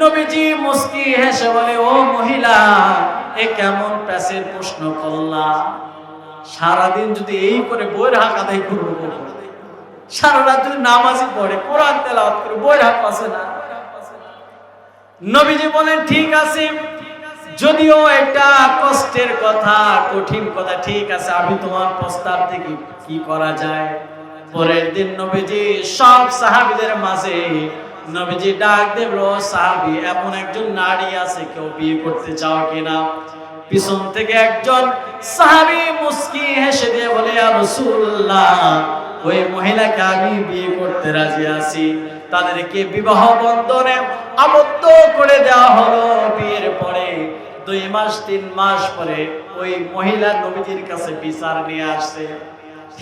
নবীজি মুস্কি হেসে বলে, ও মহিলা, এ কেমন প্যাসের প্রশ্ন করলা? সারাদিন যদি এই করে বইয়ের হাক আদায় করবো, সারা রাত যদি নামাজই পড়ে, কোরআন তেলাওয়াত করে, বইয়ের হাক আছে না? নবীজি বলেন, ঠিক আছে, যদিও এটা কষ্টের কথা, কঠিন কথা, ঠিক আছে, আমি তোমার প্রস্তাব দেখি কি করা যায়। পরের দিন নবীজি সব সাহাবীদের মাঝে নবীজি ডাক দেব, সাহাবী, এমন একজন নারী আছে, কেউ বিয়ে করতে চাও কিনা? পিছন থেকে একজন সাহাবী মুস্কি হেসে দিয়ে বলে, ইয়া রাসূলুল্লাহ, ওই মহিলাকে আমি বিয়ে করতে রাজি আছি। তাদেরকে বিবাহ বন্ধনে আবদ্ধ করে দেওয়া হলো। বিয়ের পরে 2 মাস 3 মাস পরে ওই মহিলা নবীজির কাছে বিচার নিয়ে আসছে,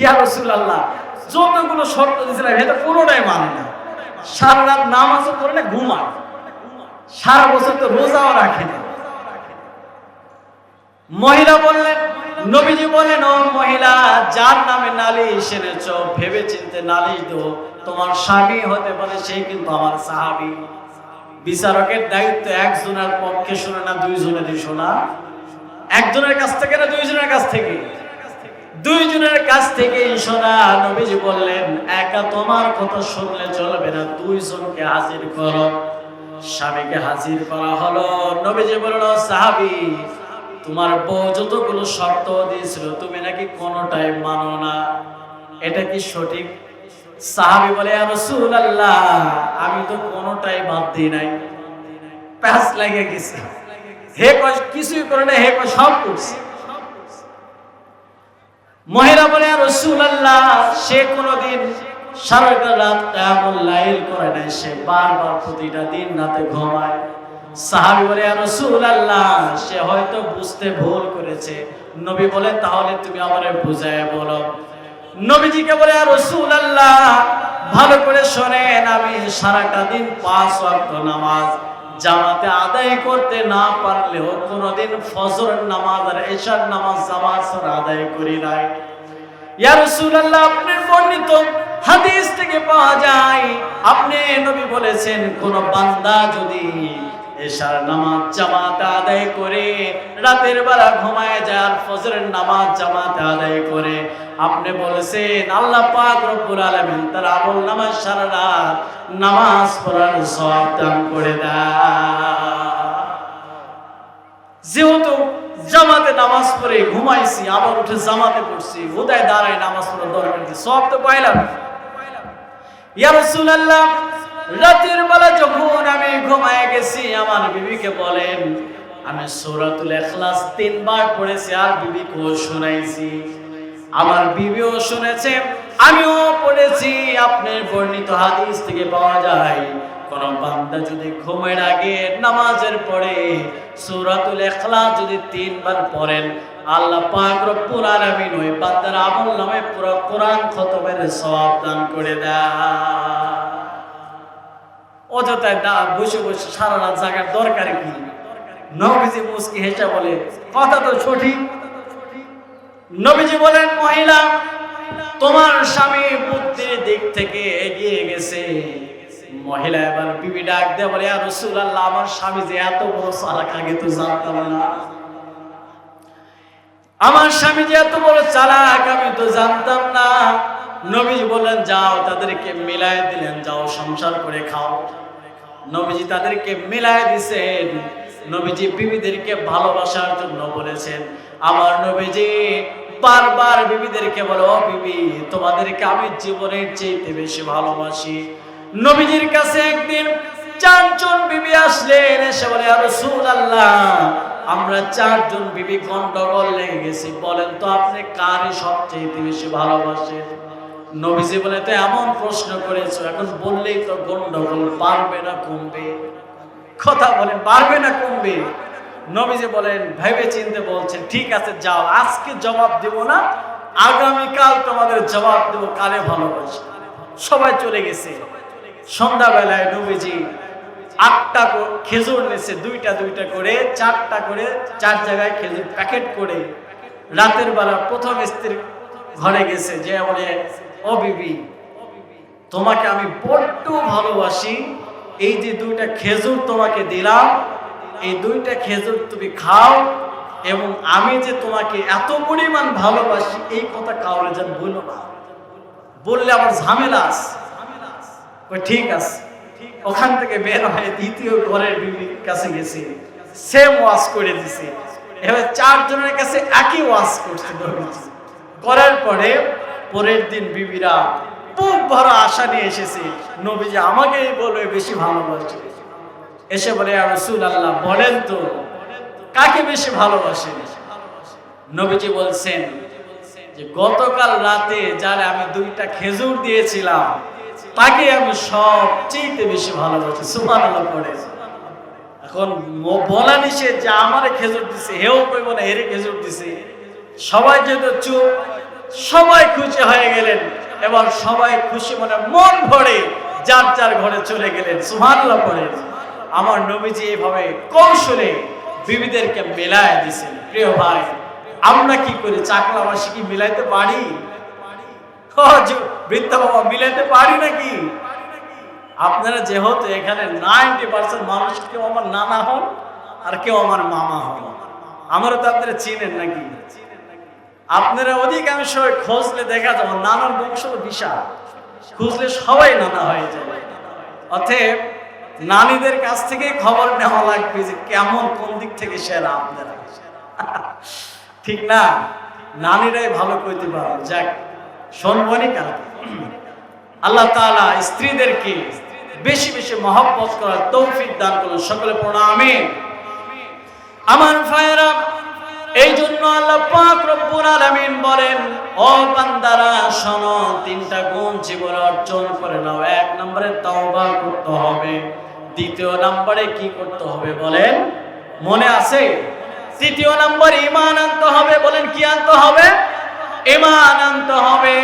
ইয়া রাসূলুল্লাহ, যতগুলো শর্ত দিয়েছিলাম এটা কোনোটাই মানে না, সারা রাত নামাজও করে না, ঘুমায়, সারা বছর তো রোজাও রাখে না। মহিলা বললেন, নবীজি বলেন, ও মহিলা, যার নামে নালিশ এনেছো ভেবে চিন্তে নালিশ দাও। তোমার স্বামী হতে পারে, সে কিন্তু আমার সাহাবী। বিচারকের দায়িত্ব একজনের পক্ষে শোনে না, 2 জনেরই শোনা। একজনের কাছ থেকে না, 2 জনের কাছ থেকে? 2 জনের কাছ থেকেই শোনা। নবীজি বললেন, একা তোমার কথা শুনলে চলবে না, 2 জনকে হাজির করো। স্বামীকে হাজির করা হলো। নবীজি বলল, সাহাবী, তোমার বউ যতগুলো শর্ত দিয়েছিল তুমি নাকি কোনোটাই মানো না, এটা কি সঠিক? সাহাবী বলে, ইয়া রাসূলুল্লাহ, আমি তো কোনোটাই বাদ দিই নাই। প্যাঁচ লাগে গেছে, হে কয় কিছুই করে না, হে কয় সব করছে। মহিলা বলে, ইয়া রাসূলুল্লাহ, সে কোনোদিন সারাটা রাত কিয়ামুল লাইল করে নাই, সে বারবার প্রতিটা দিন রাতে ঘুমায়। সাহাবী বলে, ইয়া রাসূলুল্লাহ, সে হয়তো বুঝতে ভুল করেছে। নবী বলে, তাহলে তুমি আমারে বুঝায় বলো। নবীজিকে বলে, ইয়া রাসূলুল্লাহ, ভালো করে শোনেন, আমি সারাটা দিন 5 ওয়াক্ত নামাজ জামাতে আদায় করতে না পারলেও কোনোদিন ফজরের নামাজ আর এশার নামাজ জামাত ছাড়া আদায় করি নাই। ইয়া রাসূলুল্লাহ, আপনার বর্ণিত হাদিস থেকে পাওয়া যায়, আপনি নবী বলেছেন, কোন বান্দা যদি এশার নামাজ জামাতে আদায় করে রাতের বেলা ঘুমায় যায় আর ফজরের নামাজ জামাতে আদায় করে, আপনি বলেছেন আল্লাহ পাক রব্বুল আলামিন তার আমল নামাজ সারা রাত নামাজ পড়ার সওয়াব দান করে দেয়। যেহেতু জামাতে নামাজ পড়ে ঘুমাইছি, আবার উঠে জামাতে পড়ছি, হুদায় দাঁড়ায় নামাজ পড়ার দরকার কি? সওয়াব তো পাইলাম। ইয়া রাসূলুল্লাহ, রাতের বেলা যখন আমি ঘুমায় গেছি, আমার বিবিকে বলেন আমি সূরাতুল ইখলাস 3 বার পড়েছি আর বিবিকেও শোনাইছি। আমার বিবিও শুনেছে, আমিও পড়েছি। আপনার বর্ণিত হাদিস থেকে পাওয়া যায় কোন বান্দা যদি ঘুমের আগে নামাজের পরে সূরাতুল ইখলাস যদি 3 বার পড়েন, আল্লাহ পাক রব্বুল আলামিন ওই বান্দার আমলনামায় পুরো কোরআন খতমের সওয়াব দান করে দেয়। অযথায় বসে বসে সারা রাত জাগার দরকার কি? নবীজি মুস্কি হেসে বলে, কথা তো সঠিক। নবীজি বলেন, মহিলা তোমার স্বামী বুদ্ধির দিক থেকে এগিয়ে গেছে। মহিলা এবার বিবি ডাক দিয়ে বলে, ইয়া রাসূলুল্লাহ, আমার স্বামী যে এত বড় চালাক আগে তো জানতাম না। আমার স্বামী যে এত বড় চালাক আমি তো জানতাম না। নবীজি বললেন, যাও তাদেরকে মিলায় দিলেন, যাও সংসার করে খাও। নবীজি তাদেরকে মিলায় দিছেন। নবীজি বিবিদেরকে ভালোবাসার জন্য বলেছেন। আমার নবীজি বারবার বিবিদেরকে বলে, ও বিবি, তোমাদেরকে আমি জীবনের চেয়ে বেশি ভালোবাসি। নবীজির কাছে একদিন 4 জন বিবি আসলেন, এসে বলে, ইয়া রাসূলুল্লাহ, আমরা 4 জন বিবি গন্ডগোল লেগে গেছি, বলেন তো আপনি কারে সবচেয়ে বেশি ভালোবাসেন? নবীজি বলে, তো এমন প্রশ্ন করেছো, এখন বললেই তো গন্ডগোল বাড়বে না কমবে? কথা বলেন, বাড়বে না কমবে? নবীজি বলেন, ভেবে চিন্তে বলছেন, ঠিক আছে যাও, আজকে জবাব দেব না, আগামীকাল তোমাদের জবাব দেব কারে ভালোবাসি। সবাই চলে গেছে। সন্ধ্যাবেলায় নবীজি 8টা খেজুর নিয়েছে, 2টা 2টা করে, 4টা করে, 4 জায়গায় খেজুর প্যাকেট করে রাতের বেলা প্রথম স্ত্রীর ঘরে গেছে, যে বলে, ও বিবি, তোমাকে আমি বড্ড ভালোবাসি, এই যে 2টা খেজুর তোমাকে দিলাম, এই 2টা খেজুর তুমি খাও, এবং আমি যে তোমাকে এত পরিমাণ ভালোবাসি এই কথা কাউরে যেন বলো না, বললে আমার ঝামেলা আছে। ঠিক আছে। ওখান থেকে বের হয়ে দ্বিতীয় ঘরের বিবির কাছে গেছি, সেম ওয়াজ করে দিছে। এবার 4 জনের কাছে একই ওয়াজ করছে নবীজি। করার পরে পরের দিন বিবিরা বুক ভরা আশা নিয়ে এসেছে, নবীজি আমাকেই বলবে বেশি ভালোবাসে। এসে বলে, ইয়া রাসূলুল্লাহ, বলেন তো কাকে বেশি ভালোবাসেন? নবীজি বলছেন যে গতকাল রাতে যারা আমি 2টা খেজুর দিয়েছিলাম তাকে আমি সবচেয়ে বেশি ভালোবাসি। সুবহানাল্লাহ পড়ে। এখন বলা নিষেধ যে আমারে খেজুর দিছে, হেও কইব না এরে খেজুর দিছে। সবাই যেহেতু চুপ, সবাই খুশি হয়ে গেলেন, এবার সবাই খুশি মনে মন ভরে যার যার ঘরে চলে গেলেন। সুবহানাল্লাহ পড়ে। আমার নবীজি এইভাবে কৌশলে বিবিদেরকে মিলায় দিয়েছেন। প্রিয় ভাই, আমরা কি করি? চাকলাবাসী কি মিলাইতে পারি? বৃদ্ধা বাবা মিলাইতে পারি নাকি? আপনারা যেহেতু এখানে 90% মানুষ কেউ আমার নানা হন আর কেউ আমার মামা হন, আমারও তো আপনারা চিনেন নাকি? আপনারা অধিকাংশ খোঁজলে দেখা যাবে নানার বংশ বিশাল, খুঁজলে সবাই নানা হয়ে যাবে। অতএব নানীদের কাছ থেকে খবর নেওয়া লাগবে যে কেমন, কোন দিক থেকে সেরা আপনারা, ঠিক না? নানীরাই ভালো কইতে পারো। যাক, শুনবনি কাল আল্লাহ তাআলা স্ত্রীদেরকে বেশি বেশি মহব্বত করার তৌফিক দান করুন। সকলে পড়া আমিন। আমার ভাইয়েরা, এই জন্য আল্লাহ পাক রব্বুল আলামিন বলেন, ও বান্দারা শোনো, 3টা গুণ জীবনে অর্জন করে নাও। 1 নম্বরে তওবা করতে হবে। 2য় নম্বরে কি করতে হবে বলেন? মনে আছে? 3য় নম্বর ঈমান আনতে হবে। বলেন কি আনতে হবে? ঈমান আনতে হবে।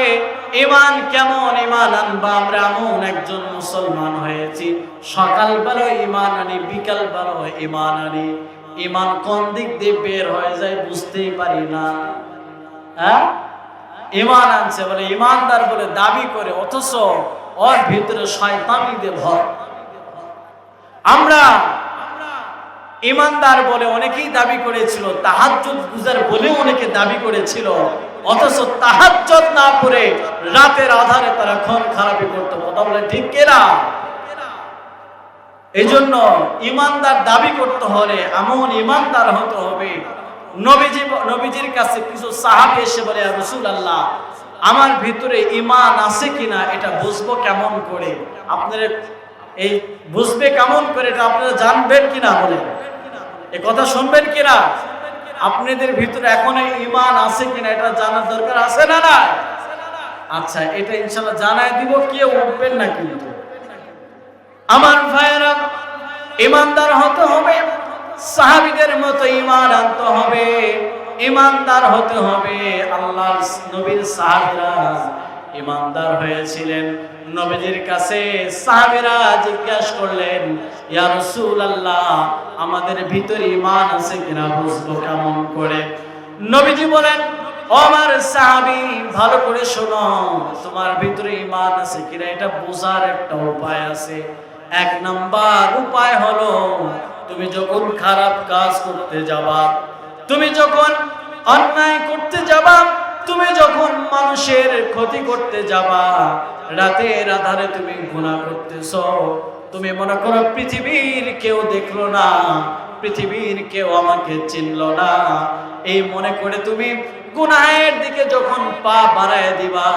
ঈমান কেমন ঈমান আনবা? আমরা এমন একজন মুসলমান হয়েছি, সকালবেলা ঈমান আনি, বিকালবেলা ঈমান আনি, ঈমান কোন দিক দিয়ে বের হয়ে যায় বুঝতেই পারি না। হ্যাঁ, ঈমান আনছে বলে ঈমানদার বলে দাবি করে, অথচ ওর ভিতরে শয়তানি দিয়ে ভর। আমরা ইমানদার বলে অনেকেই দাবি করেছিল, তাহাজ্জুদ গুজার বলে অনেকে দাবি করেছিল, অথচ তাহাজ্জুদ না পড়ে রাতের আধারে তারা খুন খারাপি করতো। কথা বলে ঠিক কিনা? এই জন্য ইমানদার দাবি করতে হলে এমন ইমানদার হতে হবে। নবীজির কাছে কিছু সাহাবী এসে বলে, ইয়া রাসূলুল্লাহ, আমার ভিতরে ঈমান আছে কিনা এটা বুঝবো কেমন করে? আপনারা এই বুঝবে কেমন করে, এটা আপনারা জানবেন কিনা? বলে এই কথা শুনবেন কিনা? আপনাদের ভিতরে এখন এই ঈমান আছে কিনা এটা জানার দরকার আছে না? না, আচ্ছা, এটা ইনশাআল্লাহ জানাই দিব, কেউ উঠবেন না কিন্তু। আমার ভাইয়েরা, ইমানদার হতে হবে, সাহাবীদের মতো ঈমান আনতে হবে, ইমানদার হতে হবে। আল্লাহর নবীর সাহাবীরা ইমানদার হয়েছিলেন। নবীজির কাছে সাহাবীরা জিজ্ঞাসা করলেন, ইয়া রাসূলুল্লাহ, আমাদের ভিতরে ঈমান আছে কিনা বুঝবো কেমন করে? নবীজি বলেন, ও আমার সাহাবী, ভালো করে শোনো, তোমার ভিতরে ঈমান আছে কিনা এটা বোঝার একটা উপায় আছে। এক নাম্বার উপায় হলো, তুমি যখন খারাপ কাজ করতে যাবা, তুমি যখন অন্যায় করতে যাবা, তুমি যখন মানুষের ক্ষতি করতে যাবা, রাতের আধারে তুমি গুনাহ করতেছো, তুমি মনে করো পৃথিবীর কেউ দেখলো না, পৃথিবীর কেউ আমাকে চিনলো না, এই মনে করে তুমি গুনাহের দিকে যখন পা বাড়ায় দিবা,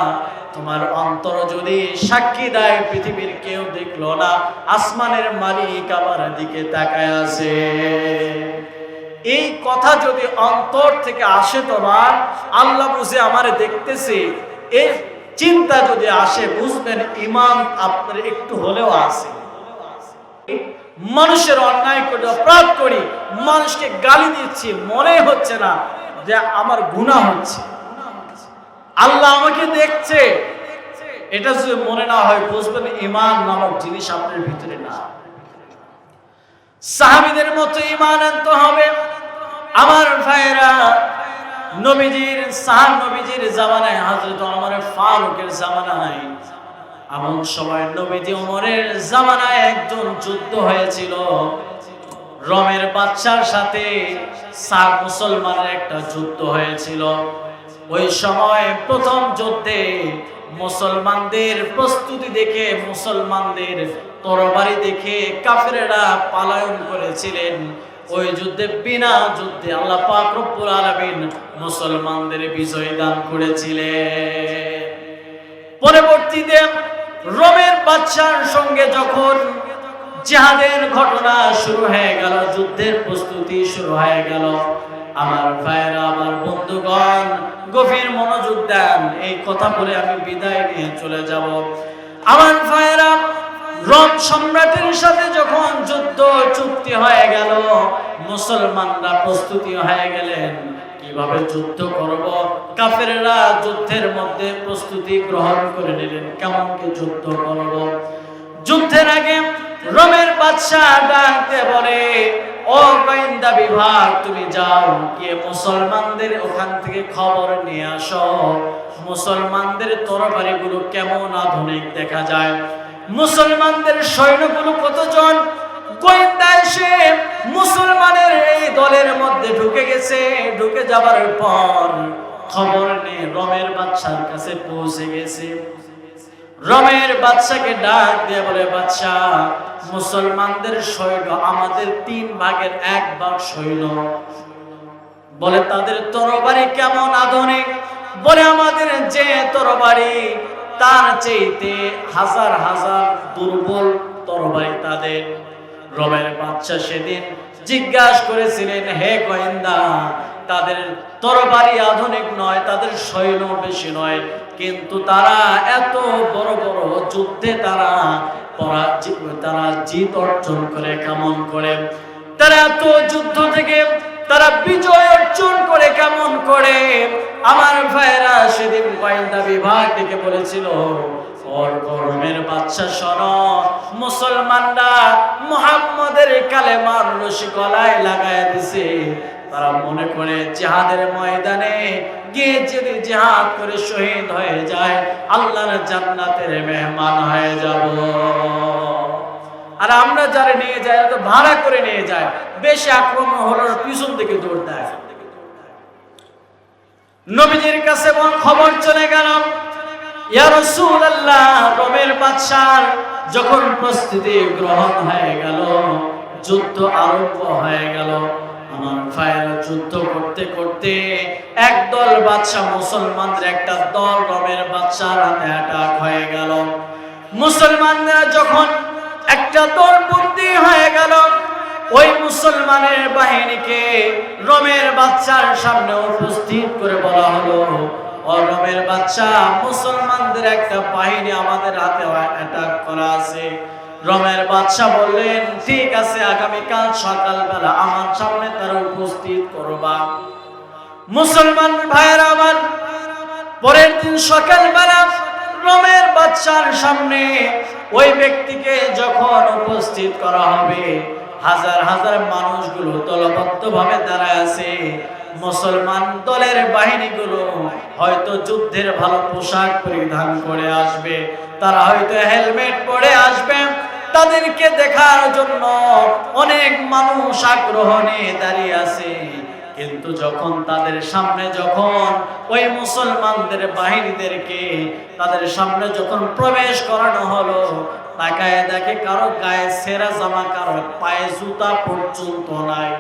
তোমার অন্তর যদি সাক্ষী দেয় পৃথিবীর কেউ দেখলো না, আসমানের মালিক আমার দিকে তাকায় আছে, এই কথা যদি অন্তর থেকে আসে, তোমার আল্লাহ বুঝে আমারে দেখতেছে, এই চিন্তা যদি আসে, বুঝবেন ঈমান আপনার একটু হলেও আছে। মানুষের অন্যায় করে, অপরাধ করি, মানুষকে গালি দিচ্ছি, মনে হচ্ছে না যে আমার গুনাহ হচ্ছে, আল্লাহ আমাকে দেখছে, এটা যদি মনে না হয়, বুঝবেন ঈমান নামক জিনিস আপনার ভিতরে না। সাহাবীদের মতো ঈমান আনতে হবে। আমার ভাইরা, নবীজির জামানায়, হযরত ওমর ফারুকের জামানায়, এমন সময় নবীজি ওমরের জামানায় একজন যুদ্ধ হয়েছিল, রোমের বাদশার সাথে মুসলমানের একটা যুদ্ধ হয়েছিল। ওই সময় প্রথম যুদ্ধে মুসলমানদের প্রস্তুতি দেখে, মুসলমানদের তরবারি দেখে কাফেরেরা পলায়ন করেছিলেন। ওই যুদ্ধে, বিনা যুদ্ধে আল্লাহ পাক রব্বুল আলামিন মুসলমানদের বিজয় দান করেছিলেন। পরবর্তীতে রোমের বাদশার সঙ্গে যখন জিহাদের ঘটনা শুরু হয়ে গেল, যুদ্ধের প্রস্তুতি শুরু হয়ে গেল, আমার ভাইরা, আমার বন্ধুগণ, গভীর মনোযোগ দেন, এই কথা বলে আমি বিদায় নিয়ে চলে যাব। আমার ভাইরা, রোম সম্রাটের সাথে যখন যুদ্ধ চুক্তি হয়ে গেল, মুসলমানরা প্রস্তুতি হয়ে গেলেন কিভাবে যুদ্ধ করব। কাফেররা যুদ্ধের মধ্যে প্রস্তুতি গ্রহণ করে নিলেন, কেমন কি যুদ্ধ করব। যুদ্ধের আগে রোমের বাদশা ডাকতে বলে, ও গোয়েন্দা বিভাগ, তুমি যাও গিয়ে মুসলমানদের ওখান থেকে খবর নিয়ে আসো, মুসলমানদের তরবারিগুলো কেমন আধুনিক দেখা যায়, মুসলমানদের সৈন্যগুলো কতজন। গোয়েন্দা এসে মুসলমানের এই দলের মধ্যে ঢুকে গেছে, ঢুকে যাবার পর খবর নিয়ে রোমের বাদশার কাছে পৌঁছে গেছে। রোমের বাদশাকে ডাক দিয়ে বলে, বাদশা, মুসলমানদের সৈন্য আমাদের 3 ভাগের 1 ভাগ সৈন্য, বলে তাদের তরবারি কেমন আধুনিক, বলে আমাদের যে তরবারি তার চাইতে হাজার হাজার দুর্বল তরবারি তাদের। রোমের বাদশা সেদিন জিজ্ঞাসা করেছিলেন, হে গোয়েন্দা, তাদের তরবারি আধুনিক নয়, তাদের সৈন্য বেশি নয়, কিন্তু তারা এত বড় বড় যুদ্ধে তারা জিত অর্জন করে কেমন করে, তারা এত যুদ্ধ থেকে তারা বিজয় অর্জন করে কেমন করে। আমার ভাইরা, সেদিন গোয়েন্দা বিভাগ থেকে বলেছিল, রোমের বাদশা শোনো, মুসলমানরা মুহাম্মাদের কালেমার রশি গলায় লাগায় দিছে, তারা মনে করে জিহাদের ময়দানে গিয়ে যদি জিহাদ করে শহীদ হয়ে যায়, আল্লাহর জান্নাতের মেহমান হয়ে যাব। আর আমরা যারা নিয়ে যাই তো ভাড়া করে নিয়ে যায়, বেশি আক্রমণ হলো পিছন থেকে দৌড় দেয়। নবীজির কাছে খবর চলে গেল, ইয়া রাসূলুল্লাহ, রোমের বাদশার যখন প্রস্তুতি গ্রহণ হয়ে গেল, যুদ্ধ আরম্ভ হয়ে গেল। আমার ভাইয়েরা, যুদ্ধ করতে করতে একদল বাদশা মুসলমানদের একটা দল রোমের বাদশার হাতে অ্যাটাক হয়ে গেল। মুসলমানরা যখন একটা দল বন্দী হয়ে গেল, ওই মুসলমানের বাহিনীকে রোমের বাদশার সামনে উপস্থিত করে বলা হলো, ও রোমের বাদশা, মুসলমানদের একটা বাহিনী আমাদের হাতে অ্যাটাক করা আছে। রোমের বাদশা বললেন, ঠিক আছে, আগামীকাল সকালবেলা আমার সামনে তারা উপস্থিত করবা। মুসলমান ভাইয়েরা আমার, পরের দিন সকালবেলা রোমের বাদশার সামনে ওই ব্যক্তিকে যখন উপস্থিত করা হবে, হাজার হাজার মানুষগুলো দলবদ্ধভাবে দাঁড়ায় আছে। মুসলমান দলের বাহিনীগুলো হয়তো যুদ্ধের ভালো পোশাক পরিধান করে আসবে, তারা হয়তো হেলমেট পরে আসবে। তাদেরকে দেখার জন্য অনেক মানুষ আগ্রহ নিয়ে দাঁড়িয়ে আছে। কিন্তু যখন তাদের সামনে যখন ওই মুসলমানদের বাহিনীদেরকে তাদের সামনে যখন প্রবেশ করানো হলো, তাকায় দেখে কারো গায়ে ছেঁড়া জামা, কারো পায়ে জুতা পর্যন্ত নাই,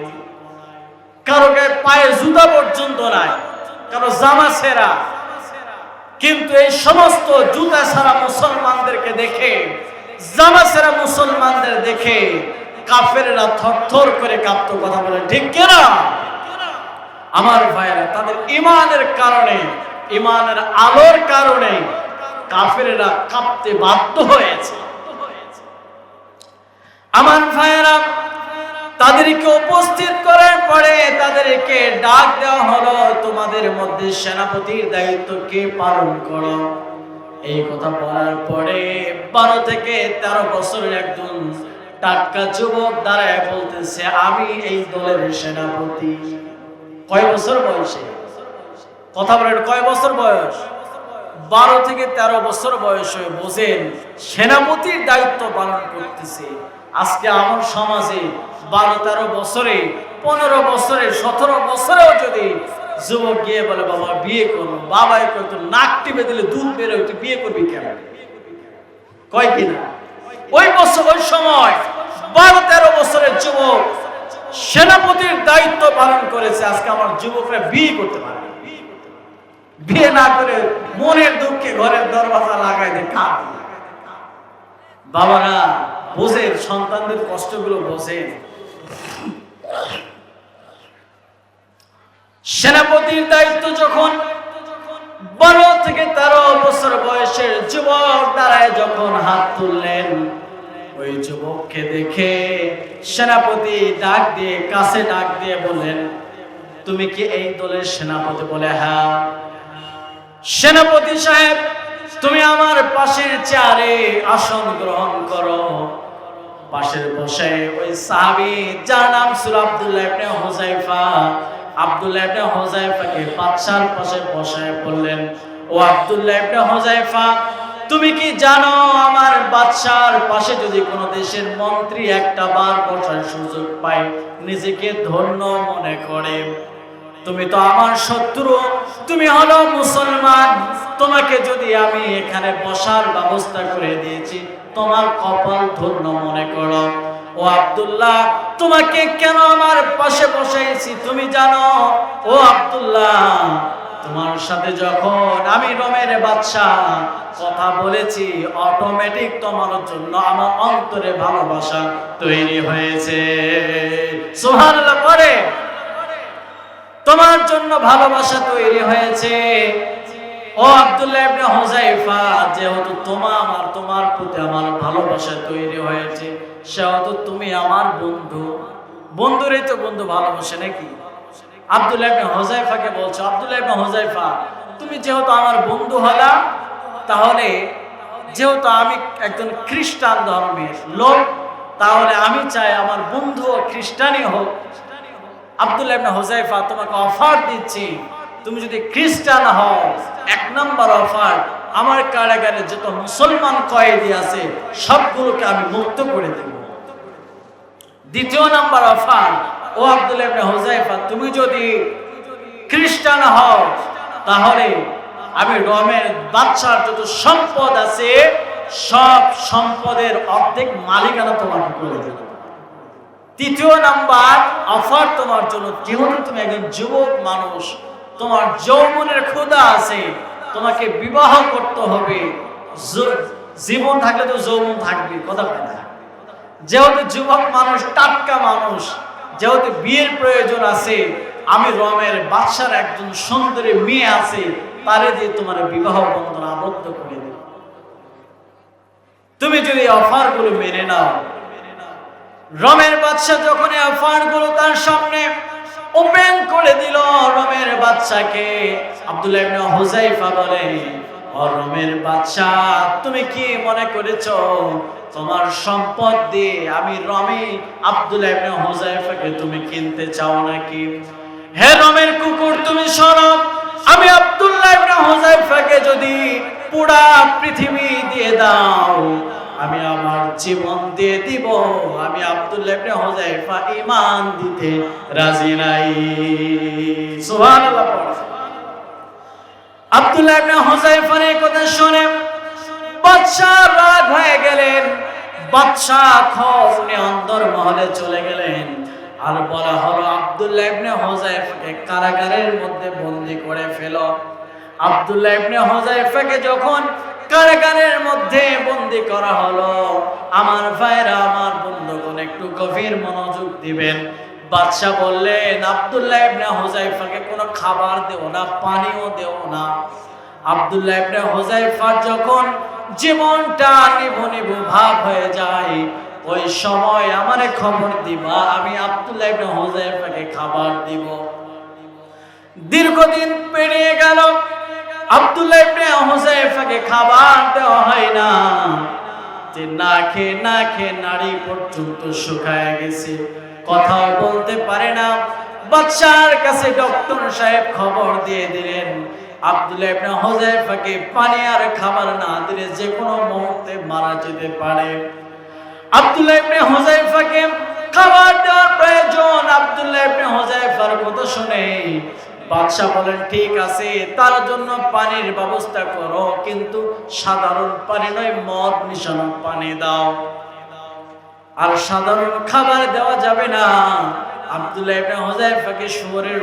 কারো গায়ে পায়ে জুতা পর্যন্ত নাই, কারো জামা ছেঁড়া। কিন্তু এই সমস্ত জুতা ছাড়া মুসলমানদেরকে দেখে, জামা ছেঁড়া মুসলমানদের দেখে কাফেররা থরথর করে কাঁপতো। কথা বলে ঠিক কিনা? আমার ভাইয়েরা, তাদের ঈমানের কারণে, ঈমানের আলোর কারণে কাফেররা কাঁপতে বাধ্য হয়েছে। আমার ভাইয়েরা, তাদেরকে উপস্থিত করার পরে তাদেরকে ডাক দেওয়া হলো, তোমাদের মধ্যে সেনাপতির দায়িত্ব কে পালন করো? এই কথা বলার পরে 12 থেকে 13 বছরের একজন টাটকা যুবক দাঁড়ায় বলতেছে, আমি এই দলের সেনাপতি। কয় বছর বয়সে? কথা বলেন, কয় বছর বয়স? 12 থেকে 13 বছর বয়সে বোঝেন সেনাপতির দায়িত্ব পালন করতেছে। আজকে আমার সমাজে 12-13 বছরে, 15 বছরে, 17 বছরেও যদি যুবক গিয়ে বলে বাবা বিয়ে করবো, বাবাই কত নাক টিপে দিলে দুধ বেরোয়, তুই বিয়ে করবি কেন? কয় কিনা? ওই বছর, ওই সময় 12-13 বছরের যুবক সেনাপতির দায়িত্ব পালন করেছে। আজকে আমার যুবকরা বিয়ে করতে পারে, বিয়ে না করে মনের দুঃখে ঘরের দরজা লাগাই দেয়। বাবারা বোঝেন, সন্তানদের কষ্টগুলো বোঝেন। সেনাপতির দায়িত্ব যখন 12 থেকে 13 বছর বয়সের যুবক দাঁড়ায় যখন হাত তুললেন, ওই যুবককে দেখে সেনাপতি ডাক দিয়ে, কাছে ডাক দিয়ে বললেন, তুমি কি এই দলের সেনাপতি? বলে হ্যাঁ। সেনাপতি সাহেব, তুমি আমার পাশের চেয়ারে আসন গ্রহণ করো। পাশের বসে ওই সাহাবী যার নাম ছিল আব্দুল্লাহ ইবনে হুযায়ফা, আব্দুল্লাহ ইবনে হুযায়ফাকে বাদশার পাশে বসায় বললেন, ও আব্দুল্লাহ ইবনে হুযায়ফা, তুমি কি জানো আমার বাদশার পাশে যদি কোনো দেশের মন্ত্রী একটা বার বসার সুযোগ পায় নিজেকে ধন্য মনে করে? তুমি তো আমার শত্রু, তুমি হলো মুসলমান, তোমাকে যদি আমি এখানে বসার ব্যবস্থা করে দিয়েছি, তোমার কপাল ধন্য মনে করো। ও আব্দুল্লাহ, তোমাকে কেন আমার পাশে বসাইছি তুমি জানো? ও আব্দুল্লাহ, তোমার সাথে যখন আমি রোমের বাদশা কথা বলেছি, অটোমেটিক তোমার জন্য আমার অন্তরে ভালোবাসা তৈরি হয়েছে। সুবহানাল্লাহ পড়ে, তোমার জন্য ভালোবাসা তৈরি হয়েছে। ও আব্দুল্লাহ ইবনে হুযায়ফা, যেহেতু তোমার প্রতি আমার ভালোবাসা তৈরি হয়েছে, সেহেতু তুমি আমার বন্ধু। বন্ধুরই তো বন্ধু ভালোবাসে নাকি? আব্দুল্লাহ ইবনে হুযায়ফাকে বলছো, আব্দুল্লাহ ইবনে হুযায়ফা, তুমি যেহেতু আমার বন্ধু হলা, তাহলে যেহেতু আমি একজন খ্রিস্টান ধর্মের লোক, তাহলে আমি চাই আমার বন্ধু খ্রিস্টানই হোক। আব্দুল্লাহ ইবনে হুযায়ফা, তোমাকে অফার দিচ্ছি, তুমি যদি খ্রিস্টান হও, 1 নম্বর অফার, আমার কারাগারে যত মুসলমান কয়েদি আছে সবগুলোকে আমি মুক্ত করে দেব। দ্বিতীয় নাম্বার অফার, ও আব্দুল্লাহ ইবনে হুযায়ফা, তুমি যদি খ্রিস্টান হও তাহলে আমি রোমের বাদশার যত সম্পদ আছে সব সম্পদের অর্ধেক মালিকানা তোমাকে করে দেব। তৃতীয় নাম্বার অফার তোমার জন্য, যেহেতু তুমি একজন যুবক মানুষ, তোমার যৌবনের ক্ষুধা আছে, তোমাকে বিবাহ করতে হবে। জীবন থাকলে তো যৌবন থাকবে, কথা বলে না। যেহেতু যুবক মানুষ, টাটকা মানুষ, যেহেতু বিয়ের প্রয়োজন আছে, আমি রোমের বাদশার একজন সুন্দরী মেয়ে আছে, তারে দিয়ে তোমার বিবাহ বন্ধন আবদ্ধ করে দেব। তুমি যদি অফার গুলো মেনে নাও। রোমের বাদশা যখন এই অফার গুলো তার সামনে ওপেন করে দিল, রোমের বাদশাকে আব্দুল্লাহ ইবনে হুযায়ফা বলে, ও রোমের বাদশা, তুমি কি মনে করেছো তোমার সম্পদ দিয়ে আমি রোমে আব্দুল্লাহ ইবনে হুযায়ফাকে তুমি কিনতে চাও নাকি? হে রোমের কুকুর, তুমি শোনো, আমি আব্দুল্লাহ ইবনে হুযায়ফাকে যদি পুরা পৃথিবী দিয়ে দাও, আমি আমার জীবন দিয়ে দিব, আমি আব্দুল্লাহ ইবনে হুযায়ফা ঈমান দিতে রাজি নাই। সুবহানাল্লাহ। আব্দুল্লাহ ইবনে হুযায়ফার এই কথা শুনে বাদশা রাগ হয়ে গেলেন। বাদশা খৌফ নিয়ে অন্দর মহলে চলে গেলেন। আর বলা হলো, আব্দুল্লাহ ইবনে হুযায়ফাকে কারাগারের মধ্যে বন্দী করে ফেলো। আব্দুল্লাহ ইবনে হুযায়ফাকে যখন কারাগারের মধ্যে বন্দী করা হলো, আমার ভাইরা, আমার বন্ধুগণ, একটু গভীর মনোযোগ দিবেন। বাদশা বললেন, আব্দুল্লাহ ইবনে হুযায়ফাকে কোনো খাবার দেও না, পানিও দেও না। আব্দুল্লাহ ইবনে হুযায়ফার যখন জীবনটা নিভু নিভু ভাব হয়ে যায়, ওই সময় আমারে খবর দিবা, আমি আব্দুল্লাহ ইবনে হুযায়ফাকে খাবার দিব। দীর্ঘদিন পেরিয়ে গেল, আব্দুল্লাহ ইবনে হুযায়ফাকে খাবার দেওয়া হয় না। যে না খেয়ে নাড়ি পর্যন্ত শুকায় গেছে, কথাও বলতে পারে না। বাদশার কাছে ডক্টর সাহেব খবর দিয়ে দিলেন, আব্দুল্লাহ ইবনে হুযায়ফাকে পানি আর খাবার না দিলে যে কোনো মুহূর্তে মারা যেতে পারে। আব্দুল্লাহ ইবনে হুযায়ফাকে খাবার দেওয়ার প্রয়োজন। আব্দুল্লাহ ইবনে হুযায়ফার কথা শুনে বাদশা বলেন, ঠিক আছে, তার জন্য পানির ব্যবস্থা করো, কিন্তু সাধারণ পানি নয়, মদ মিশানো পানি দাও। আর সাধারণ খাবার দেওয়া যাবে না। আব্দুল্লাহ ইবনে হুযায়ফাকে শুয়োরের